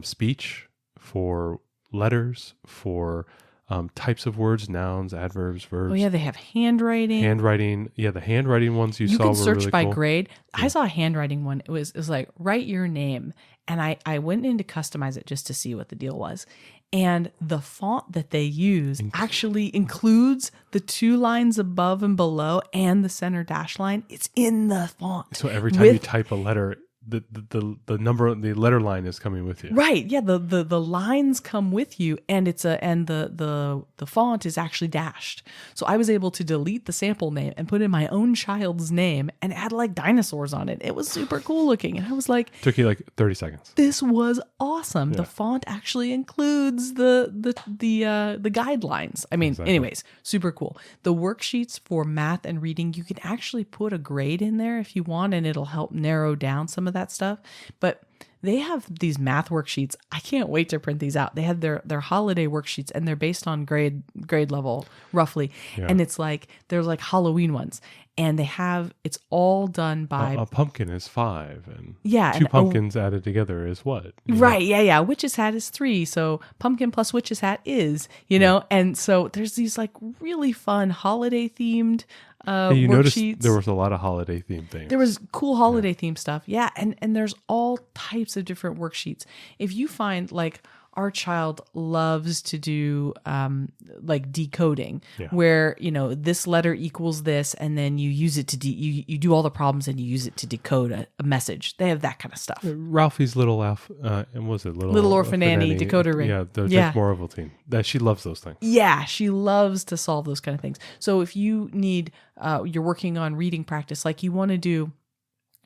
speech, for letters, for types of words, nouns, adverbs, verbs. Oh yeah, they have handwriting. Handwriting. Yeah, the handwriting ones you saw can were search really by cool. grade. I saw a handwriting one. It was like, write your name. And I went in to customize it just to see what the deal was. And the font that they use actually includes the 2 lines above and below and the center dash line. It's in the font. So every time you type a letter, the number, the letter line is coming with you. Right. Yeah. The lines come with you, and the font is actually dashed. So I was able to delete the sample name and put in my own child's name and add like dinosaurs on it. It was super cool looking. And I was like, Took you like 30 seconds. this was awesome. The font actually includes the guidelines. I mean, anyways, super cool. The worksheets for math and reading, you can actually put a grade in there if you want, and it'll help narrow down some of that stuff. But they have these math worksheets. I can't wait to print these out. They have their holiday worksheets, and they're based on grade level roughly. Yeah. And it's like there's like Halloween ones, and it's all done by a pumpkin is 5, and 2 and pumpkins added together is what? Right. Yeah. Witch's hat is 3, so pumpkin plus witch's hat is, know. And so there's these like really fun holiday themed you worksheets. Noticed there was a lot of holiday themed things. There was cool holiday themed stuff. Yeah. And there's all types of different worksheets. If you find like our child loves to do like decoding, where, this letter equals this, and then you use it to, you do all the problems and you use it to decode a message. They have that kind of stuff. Ralphie's Little and was it Little Orphan Annie decoder ring. Yeah, the Dick Morrill team. That she loves those things. Yeah, she loves to solve those kind of things. So if you need, you're working on reading practice, like you want to do,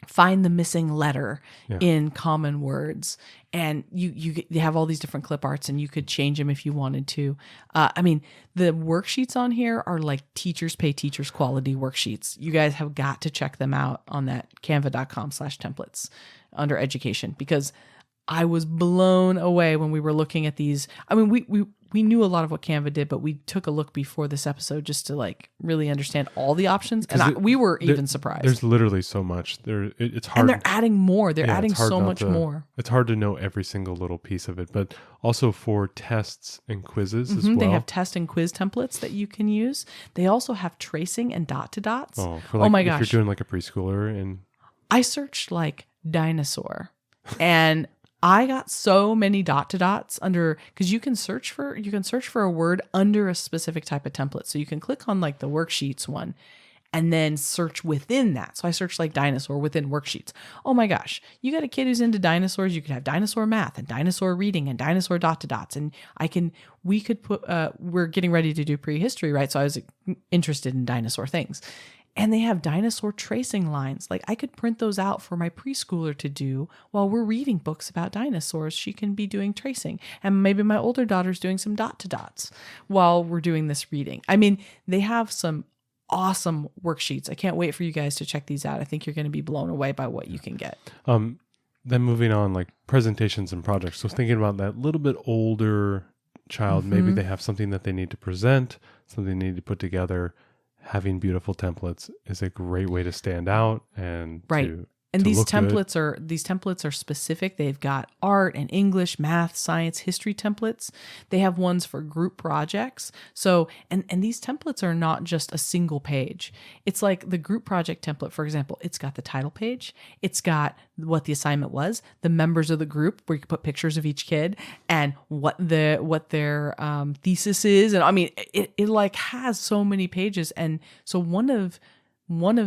find the missing letter in common words, and you have all these different clip arts, and you could change them if you wanted to. I mean, the worksheets on here are like teachers pay teachers quality worksheets. You guys have got to check them out on that canva.com/templates under education, because I was blown away when we were looking at these. I mean, we knew a lot of what Canva did, but we took a look before this episode just to like really understand all the options. And we were even surprised. There's literally so much. It's hard. And they're adding more. They're adding so much more. It's hard to know every single little piece of it, but also for tests and quizzes as well. They have test and quiz templates that you can use. They also have tracing and dot to dots. Oh my gosh. If you're doing like a preschooler, and I searched like dinosaur and I got so many dot to dots under, because you can search for a word under a specific type of template. So you can click on like the worksheets one and then search within that. So I searched like dinosaur within worksheets. Oh my gosh, you got a kid who's into dinosaurs, you could have dinosaur math and dinosaur reading and dinosaur dot to dots. And we could put, we're getting ready to do prehistory, right? So I was interested in dinosaur things. And they have dinosaur tracing lines. Like I could print those out for my preschooler to do while we're reading books about dinosaurs. She can be doing tracing. And maybe my older daughter's doing some dot to dots while we're doing this reading. I mean, they have some awesome worksheets. I can't wait for you guys to check these out. I think you're going to be blown away by what you can get. Then moving on, like presentations and projects. So thinking about that little bit older child, maybe they have something that they need to present, something they need to put together. Having beautiful templates is a great way to stand out and these templates are specific. They've got art and English, math, science, history templates. They have ones for group projects. So, and these templates are not just a single page. It's like the group project template, for example, it's got the title page. It's got what the assignment was, the members of the group where you can put pictures of each kid and what their thesis is. And I mean, it like has so many pages. And so one of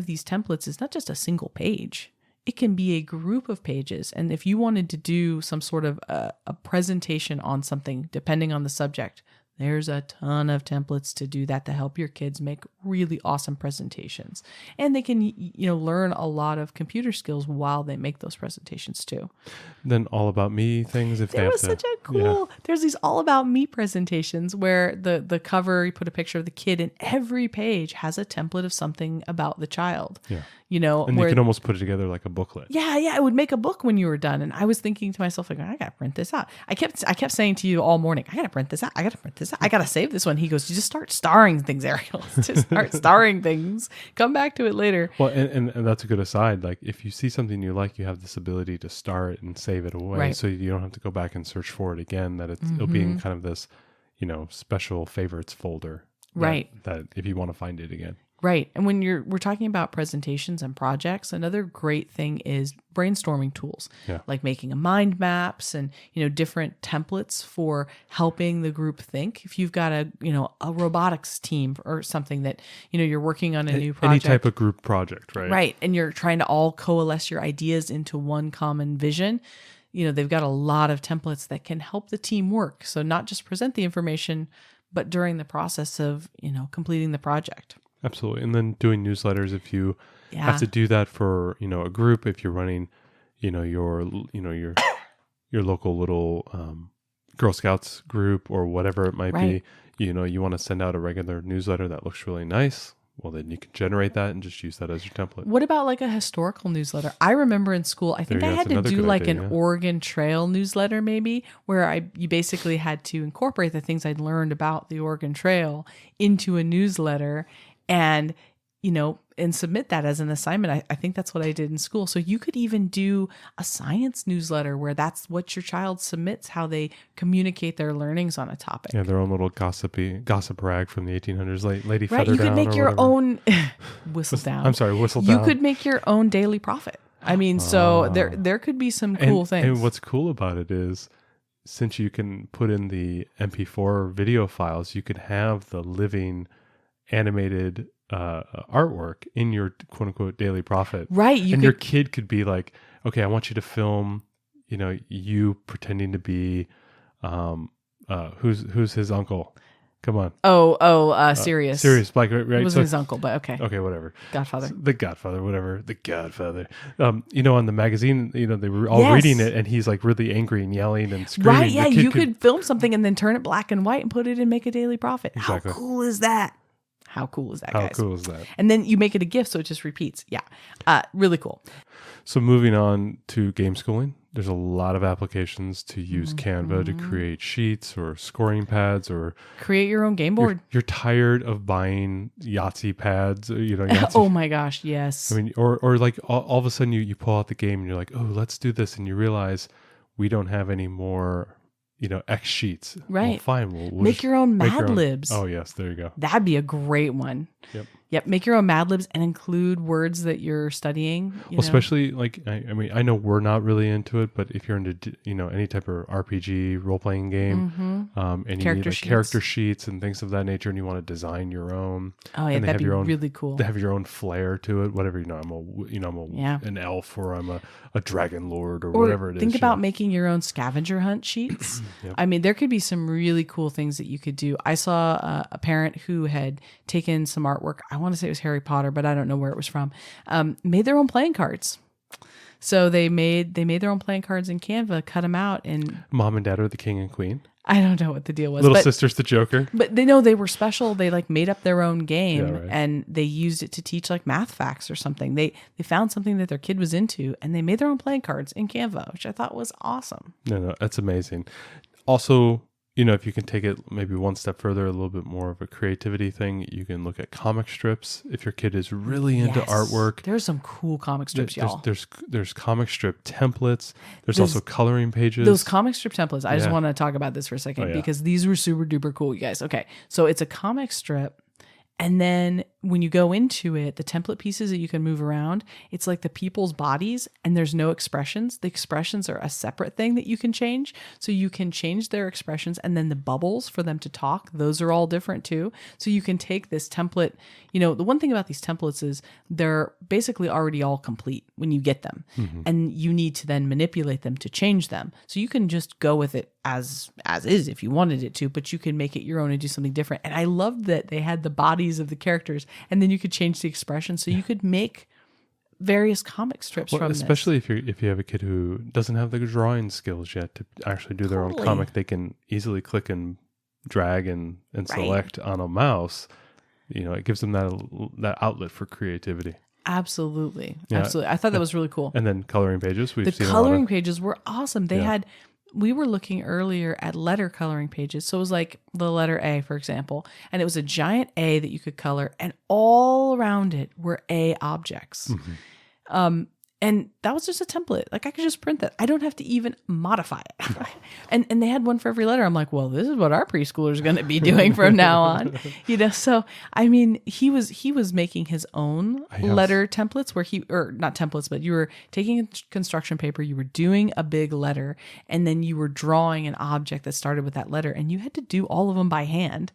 these templates is not just a single page. It can be a group of pages. And if you wanted to do some sort of a presentation on something, depending on the subject, there's a ton of templates to do that to help your kids make really awesome presentations. And they can, learn a lot of computer skills while they make those presentations too. Then all about me things. There's these all about me presentations where the cover, you put a picture of the kid and every page has a template of something about the child. Yeah. And you can almost put it together like a booklet. Yeah, it would make a book when you were done. And I was thinking to myself, like, I gotta print this out. I kept saying to you all morning, I gotta print this out. I gotta save this one. He goes, you just start starring things, Ariel. Just start starring things. Come back to it later. Well, and that's a good aside. Like if you see something you like, you have this ability to star it and save it away, so you don't have to go back and search for it again. That it'll be in kind of this, special favorites folder. Right. That if you want to find it again. Right. And when we're talking about presentations and projects, another great thing is brainstorming tools, like making a mind maps and, different templates for helping the group think. If you've got a robotics team or something that, you're working on a new project. Any type of group project, right? Right. And you're trying to all coalesce your ideas into one common vision. They've got a lot of templates that can help the team work. So not just present the information, but during the process of, completing the project. Absolutely. And then doing newsletters if you have to do that for, a group, if you're running, your local little Girl Scouts group or whatever it might be, you want to send out a regular newsletter that looks really nice. Well, then you can generate that and just use that as your template. What about like a historical newsletter? I remember in school, I think I had to do like an Oregon Trail newsletter maybe, where you basically had to incorporate the things I'd learned about the Oregon Trail into a newsletter and, and submit that as an assignment. I think that's what I did in school. So you could even do a science newsletter where that's what your child submits, how they communicate their learnings on a topic. Yeah, their own little gossip rag from the 1800s, Lady Right, Feather you could Down make or your whatever. own whistle down. I'm sorry, whistle down. You could make your own daily profit. I mean, so there could be some cool things. And what's cool about it is, since you can put in the MP4 video files, you could have the living animated artwork in your quote unquote daily profit. Right. Your kid could be like, okay, I want you to film, you pretending to be, who's his uncle? Come on. Sirius. Sirius Black, right? It wasn't his uncle, but okay. Okay, whatever. Godfather. The Godfather, whatever. The Godfather. On the magazine, they were all reading it, and he's like really angry and yelling and screaming. Right, yeah, you could film something and then turn it black and white and put it in Make a Daily Profit. Exactly. How cool is that? How cool is that, guys? How cool is that? And then you make it a GIF so it just repeats. Yeah. Really cool. So moving on to Gameschooling, there's a lot of applications to use Canva to create sheets or scoring pads or create your own game board. You're tired of buying Yahtzee pads, Yahtzee. Oh my gosh, yes. I mean, or like all of a sudden you pull out the game and you're like, oh, let's do this, and you realize we don't have any more, X sheets. Right. Well, fine. We'll make your own Mad Libs. Oh yes, there you go. That'd be a great one. Yep. Make your own Mad Libs and include words that you're studying. Especially like, I know we're not really into it, but if you're into, any type of RPG role playing game, and you need like character sheets and things of that nature, and you want to design your own. Oh yeah, that'd be really cool. They have your own flair to it. Whatever, an elf or I'm a dragon lord or whatever it is. Think about making your own scavenger hunt sheets. Yep. I mean, there could be some really cool things that you could do. I saw a parent who had taken some artwork. I want to say it was Harry Potter, but I don't know where it was from. Made their own playing cards. So they made their own playing cards in Canva, cut them out, and Mom and Dad are the king and queen. I don't know what the deal was. Little sister's the Joker. But they know they were special. They like made up their own game, Yeah, right. and they used it to teach like math facts or something. They found something that their kid was into, and they made their own playing cards in Canva, which I thought was awesome. No, that's amazing. Also, if you can take it maybe one step further, a little bit more of a creativity thing, you can look at comic strips. If your kid is really into artwork, there's some cool comic strips, y'all. There's comic strip templates. There's also coloring pages. Those comic strip templates. I just want to talk about this for a second because these were super duper cool, you guys. Okay, so it's a comic strip. And then when you go into it, the template pieces that you can move around, it's like the people's bodies and there's no expressions. The expressions are a separate thing that you can change. So you can change their expressions, and then the bubbles for them to talk, those are all different too. So you can take this template. The one thing about these templates is they're basically already all complete when you get them. Mm-hmm. And you need to then manipulate them to change them. So you can just go with it as is if you wanted it to, but you can make it your own and do something different. And I loved that they had the bodies of the characters, and then you could change the expression, so you could make various comic strips from especially this. If you have a kid who doesn't have the drawing skills yet to actually do their own comic, they can easily click and drag and select on a mouse. It gives them that outlet for creativity. Absolutely. I thought that was really cool. And then coloring pages. The coloring pages were awesome. They had. We were looking earlier at letter coloring pages. So it was like the letter A, for example, and it was a giant A that you could color, and all around it were A objects. Mm-hmm. And that was just a template. Like I could just print that. I don't have to even modify it. and they had one for every letter. I'm like, well, this is what our preschooler is going to be doing from now on. So I mean, he was making his own letter templates where or not templates, but you were taking a construction paper, you were doing a big letter, and then you were drawing an object that started with that letter, and you had to do all of them by hand.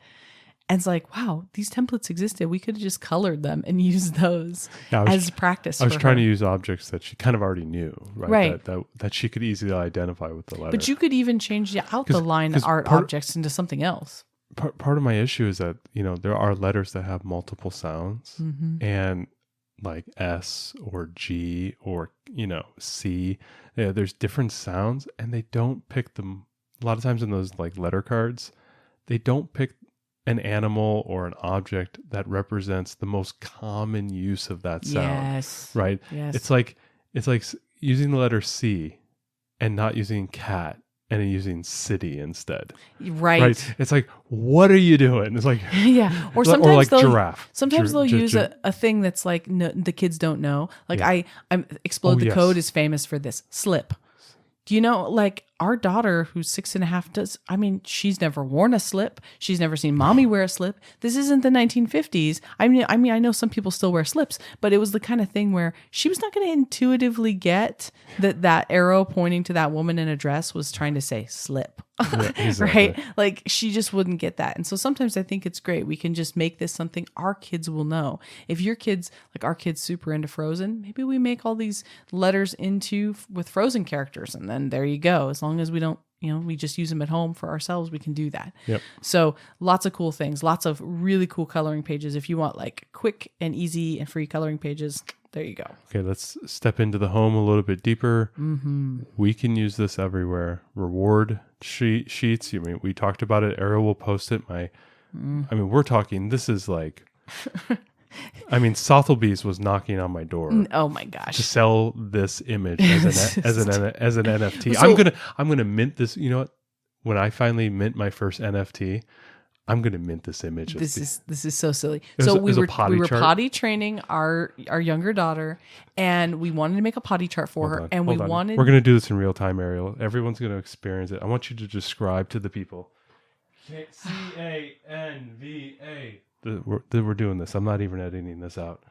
And it's like, wow, these templates existed. We could have just colored them and used those as practice. I was trying to use objects that she kind of already knew, right? That she could easily identify with the letter. But you could even change out the line art objects into something else. Part of my issue is that, there are letters that have multiple sounds, and like S or G or, C, there's different sounds, and they don't pick them. A lot of times in those like letter cards, they don't pick an animal or an object that represents the most common use of that sound. Yes. Right? Yes. It's like using the letter C and not using cat and using city instead. Right. It's like, what are you doing? It's like, yeah. Or sometimes giraffe. Sometimes they'll use a thing that's like, no, the kids don't know. Like I'm Explode the Code is famous for this. Slip. Do you know, like our daughter who's 6.5 she's never worn a slip. She's never seen mommy wear a slip. This isn't the 1950s. I mean, I know some people still wear slips, but it was the kind of thing where she was not going to intuitively get that arrow pointing to that woman in a dress was trying to say slip. Yeah, exactly. Right? Like she just wouldn't get that. And so sometimes I think it's great. We can just make this something our kids will know. If your kids, like our kids super into Frozen, maybe we make all these letters with Frozen characters, and then there you go. As long as we don't, we just use them at home for ourselves, we can do that. Yep. So lots of cool things, lots of really cool coloring pages. If you want like quick and easy and free coloring pages, there you go. Okay, let's step into the home a little bit deeper. Mm-hmm. We can use this everywhere. Reward sheets. We talked about it. Ariel will post it. We're talking, this is like... Sotheby's was knocking on my door. Oh my gosh! To sell this image as an NFT. So, I'm gonna mint this. You know what? When I finally mint my first NFT, I'm gonna mint this image. This is so silly. We were potty training our younger daughter, and we wanted to make a potty chart for her. And we're gonna do this in real time, Ariel. Everyone's gonna experience it. I want you to describe to the people. CANVA. We're doing this. I'm not even editing this out.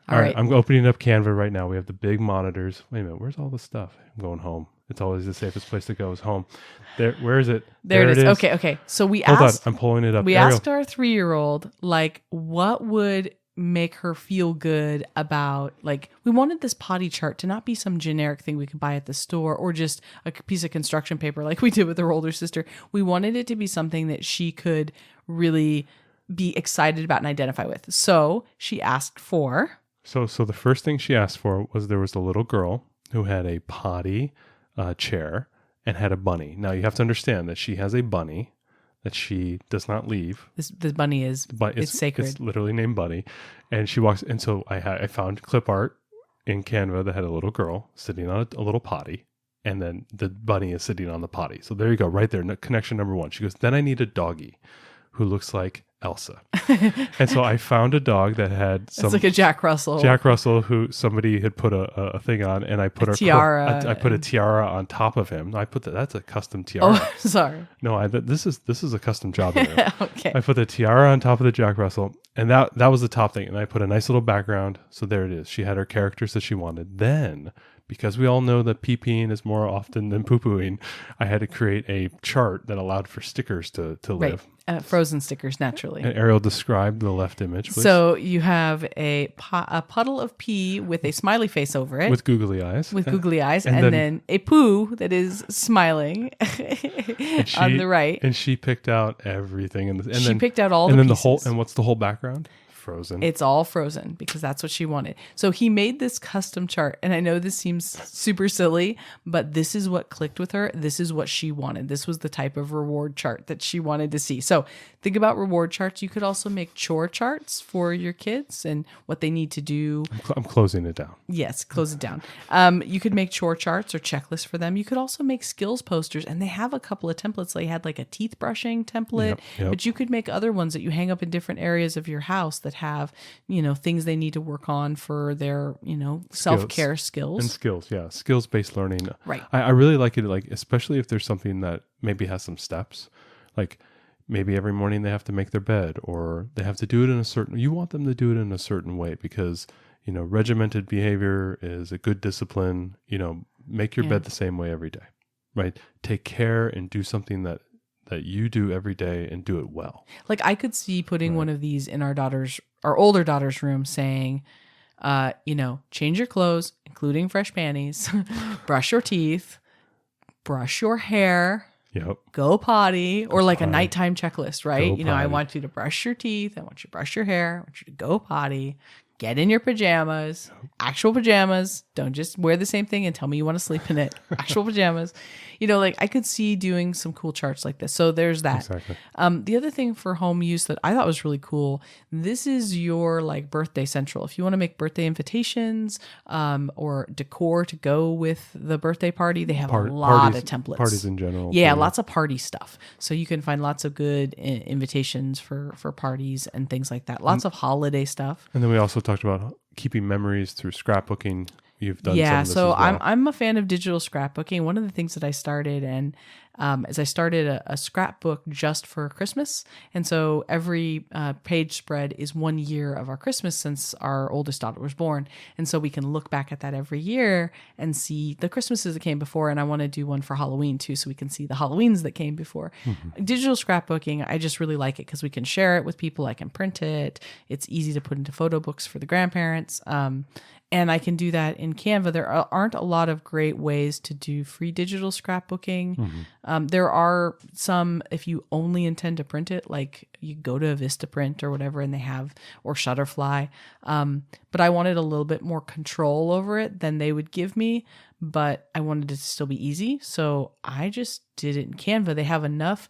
All right. I'm opening up Canva right now. We have the big monitors. Wait a minute. Where's all the stuff? I'm going home. It's always the safest place to go is home. There. Where is it? There it is. Okay. So we asked. Hold on. I'm pulling it up. We asked our 3-year-old, like, what would make her feel good about, like, we wanted this potty chart to not be some generic thing we could buy at the store or just a piece of construction paper like we did with her older sister. We wanted it to be something that she could really be excited about and identify with. So she asked for... So the first thing she asked for was there was a little girl who had a potty chair and had a bunny. Now you have to understand that she has a bunny that she does not leave. The bunny is it's sacred. It's literally named Bunny. And she walks... And so I found clip art in Canva that had a little girl sitting on a little potty. And then the bunny is sitting on the potty. So there you go, right there. Connection number one. She goes, then I need a doggy who looks like Elsa. And so I found a dog that had some... It's like a Jack Russell. Jack Russell, who somebody had put a thing on, and I put a tiara. I put a tiara on top of him. I put that's a custom tiara. Oh, sorry. No, this is a custom job. Okay. I put the tiara on top of the Jack Russell, and that was the top thing. And I put a nice little background. So there it is. She had her characters that she wanted. Then, because we all know that pee-peeing is more often than poo-pooing, I had to create a chart that allowed for stickers to live. Frozen stickers, naturally. And Ariel described the left image, please. So you have a puddle of pee with a smiley face over it. With googly eyes. And then a poo that is smiling on the right. And she picked out everything. She picked out all the pieces. And what's the whole background? Frozen. It's all Frozen because that's what she wanted. So he made this custom chart. And I know this seems super silly, but this is what clicked with her. This is what she wanted. This was the type of reward chart that she wanted to see. So think about reward charts. You could also make chore charts for your kids and what they need to do. I'm closing it down. Yes, close it down. You could make chore charts or checklists for them. You could also make skills posters, and they have a couple of templates. They had like a teeth brushing template, but you could make other ones that you hang up in different areas of your house that that have, things they need to work on for their, self-care skills. And skills, yeah. Skills-based learning. Right. I really like it, like, especially if there's something that maybe has some steps. Like maybe every morning they have to make their bed, or they have to do it you want them to do it in a certain way because, regimented behavior is a good discipline. Make your bed the same way every day, right? Take care and do something that you do every day and do it well. Like I could see putting one of these in our older daughter's room saying, change your clothes, including fresh panties, brush your teeth, brush your hair, go potty, or like a nighttime checklist, right? I want you to brush your teeth. I want you to brush your hair. I want you to go potty. Get in your pajamas, actual pajamas. Don't just wear the same thing and tell me you want to sleep in it. Actual pajamas. Like I could see doing some cool charts like this. So there's that. Exactly. The other thing for home use that I thought was really cool, this is your like birthday central. If you want to make birthday invitations or decor to go with the birthday party, they have a lot of templates. Parties in general. Yeah, lots of party stuff. So you can find lots of good invitations for parties and things like that. Lots of holiday stuff. And then we also talked about keeping memories through scrapbooking. You've done some of this so as well. I'm a fan of digital scrapbooking. One of the things that I started is I started a scrapbook just for Christmas. And so every page spread is 1 year of our Christmas since our oldest daughter was born. And so we can look back at that every year and see the Christmases that came before. And I want to do one for Halloween too, so we can see the Halloweens that came before. Mm-hmm. Digital scrapbooking, I just really like it because we can share it with people. I can print it. It's easy to put into photo books for the grandparents. And I can do that in Canva. There aren't a lot of great ways to do free digital scrapbooking. Mm-hmm. There are some, if you only intend to print it, like you go to Vistaprint or whatever, and they have, or Shutterfly. But I wanted a little bit more control over it than they would give me, but I wanted it to still be easy. So I just did it in Canva. They have enough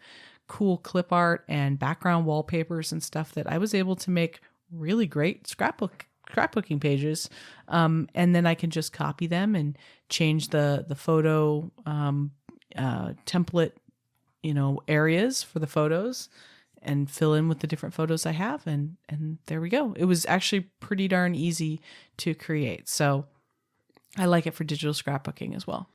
cool clip art and background wallpapers and stuff that I was able to make really great scrapbooking pages, and then I can just copy them and change the photo template, areas for the photos, and fill in with the different photos I have, and there we go. It was actually pretty darn easy to create, so I like it for digital scrapbooking as well.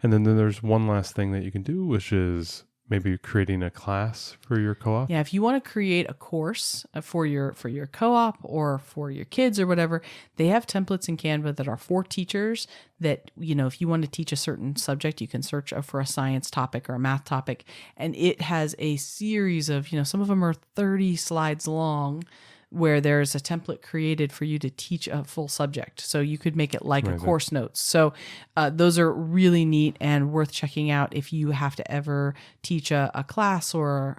And then there's one last thing that you can do, which is maybe creating a class for your co-op. Yeah, if you want to create a course for your co-op or for your kids or whatever, they have templates in Canva that are for teachers that, if you want to teach a certain subject, you can search for a science topic or a math topic. And it has a series of, some of them are 30 slides long, where there's a template created for you to teach a full subject. So you could make it like a course notes. So those are really neat and worth checking out if you have to ever teach a class or,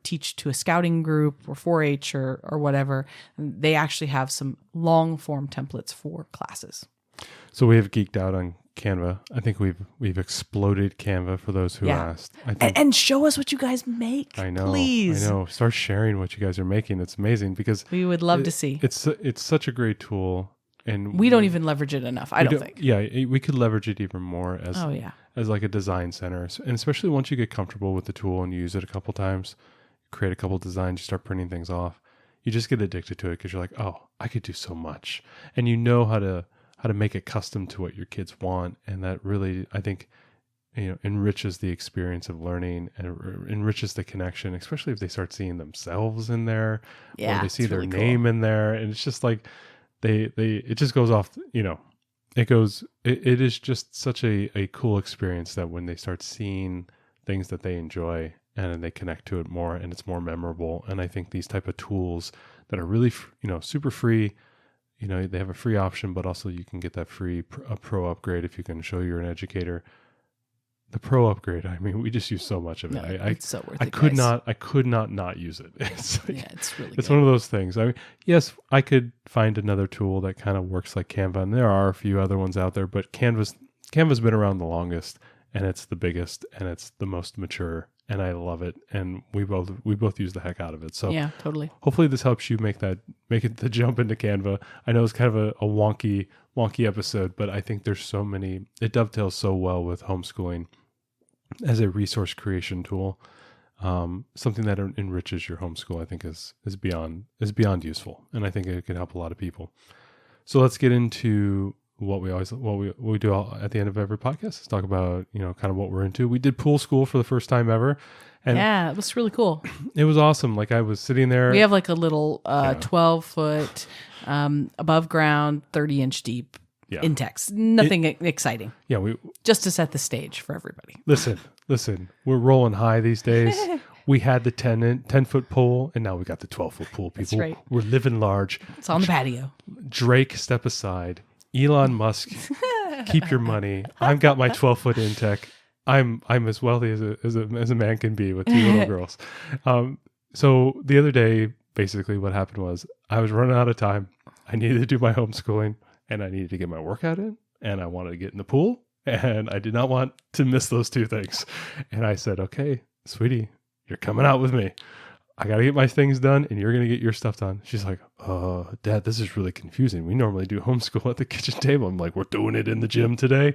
teach to a scouting group or 4-H or whatever. They actually have some long form templates for classes. So we have geeked out on Canva. I think we've exploded Canva for those who asked. And show us what you guys make. I know. Please. I know. Start sharing what you guys are making. It's amazing because we would love to see. It's such a great tool, and we don't even leverage it enough. I don't think. Yeah, we could leverage it even more as like a design center, and especially once you get comfortable with the tool and you use it a couple times, create a couple designs, you start printing things off. You just get addicted to it because you're like, oh, I could do so much, and you know how to make it custom to what your kids want. And that really, I think, enriches the experience of learning and enriches the connection, especially if they start seeing themselves in there, or they see their name in there. And it's just like, it just goes off, it is just such a cool experience that when they start seeing things that they enjoy and they connect to it more and it's more memorable. And I think these type of tools that are really, super free, they have a free option, but also you can get that free pro upgrade if you can show you're an educator. The pro upgrade, I mean, we just use so much of it. It's so worth it. I could not use it. It's really it's good. One of those things. I mean, yes, I could find another tool that kind of works like Canva, and there are a few other ones out there, but Canva's been around the longest, and it's the biggest, and it's the most mature, and I love it, and we both use the heck out of it. So yeah, totally. Hopefully this helps you make it the jump into Canva. I know it's kind of a wonky episode, but I think there's so many. It dovetails so well with homeschooling as a resource creation tool. something that enriches your homeschool, I think is beyond useful. And I think it can help a lot of people. So let's get into what we do at the end of every podcast is talk about, kind of what we're into. We did pool school for the first time ever. And yeah, it was really cool. It was awesome. Like I was sitting there. We have like a little 12-foot above ground, 30-inch deep in-text. Nothing exciting. Yeah, just to set the stage for everybody. Listen. We're rolling high these days. We had the 10-foot pool, and now we got the 12-foot pool. People, that's right. We're living large. It's on the patio. Drake, step aside. Elon Musk, keep your money. I've got my 12-foot Intech. I'm as wealthy as a man can be with 2 little girls. So the other day, basically what happened was I was running out of time. I needed to do my homeschooling, and I needed to get my workout in, and I wanted to get in the pool, and I did not want to miss those 2 things. And I said, okay, sweetie, you're coming out with me. I got to get my things done, and you're going to get your stuff done. She's like, Dad, this is really confusing. We normally do homeschool at the kitchen table. I'm like, we're doing it in the gym today.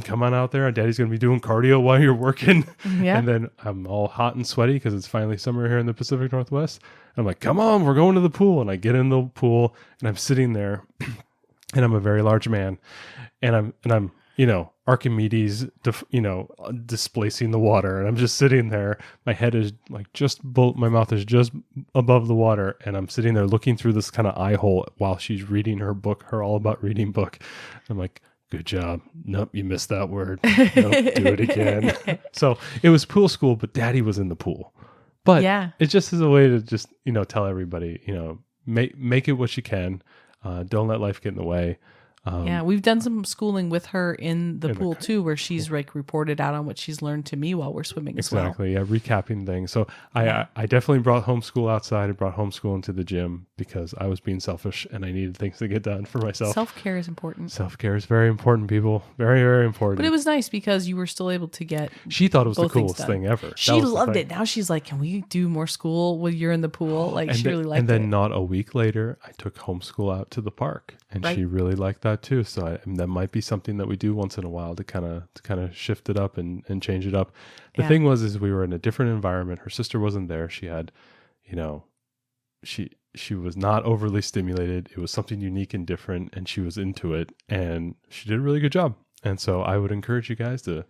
Come on out there. Daddy's going to be doing cardio while you're working. Yeah. And then I'm all hot and sweaty because it's finally summer here in the Pacific Northwest. And I'm like, come on, we're going to the pool. And I get in the pool, and I'm sitting there, and I'm a very large man. And I'm Archimedes, displacing the water. And I'm just sitting there. My head is like my mouth is just above the water. And I'm sitting there looking through this kind of eye hole while she's reading her book, her All About Reading book. I'm like, good job. Nope, you missed that word. Nope, do it again. So it was pool school, but Daddy was in the pool. But it just is a way to just, tell everybody, make it what you can. Don't let life get in the way. We've done some schooling with her in the pool too, where she's like reported out on what she's learned to me while we're swimming as well. Exactly, recapping things. So I definitely brought homeschool outside. I brought homeschool into the gym because I was being selfish and I needed things to get done for myself. Self-care is important. Self-care is very important, people. Very, very important. But it was nice because you were still able to get She thought it was the coolest thing ever. She loved it. Now she's like, can we do more school while you're in the pool? Like she really liked it. And then not a week later, I took homeschool out to the park. And she really liked that too. So that might be something that we do once in a while to kind of shift it up and change it up. The thing was we were in a different environment. Her sister wasn't there. She had, she was not overly stimulated. It was something unique and different, and she was into it, and she did a really good job. And so I would encourage you guys to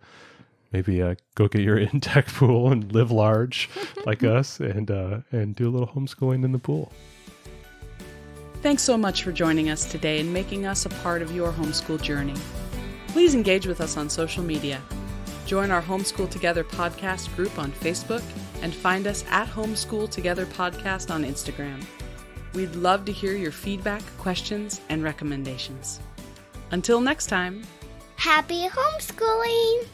maybe go get your in-tech pool and live large like us, and do a little homeschooling in the pool. Thanks so much for joining us today and making us a part of your homeschool journey. Please engage with us on social media. Join our Homeschool Together podcast group on Facebook and find us at Homeschool Together Podcast on Instagram. We'd love to hear your feedback, questions, and recommendations. Until next time. Happy homeschooling!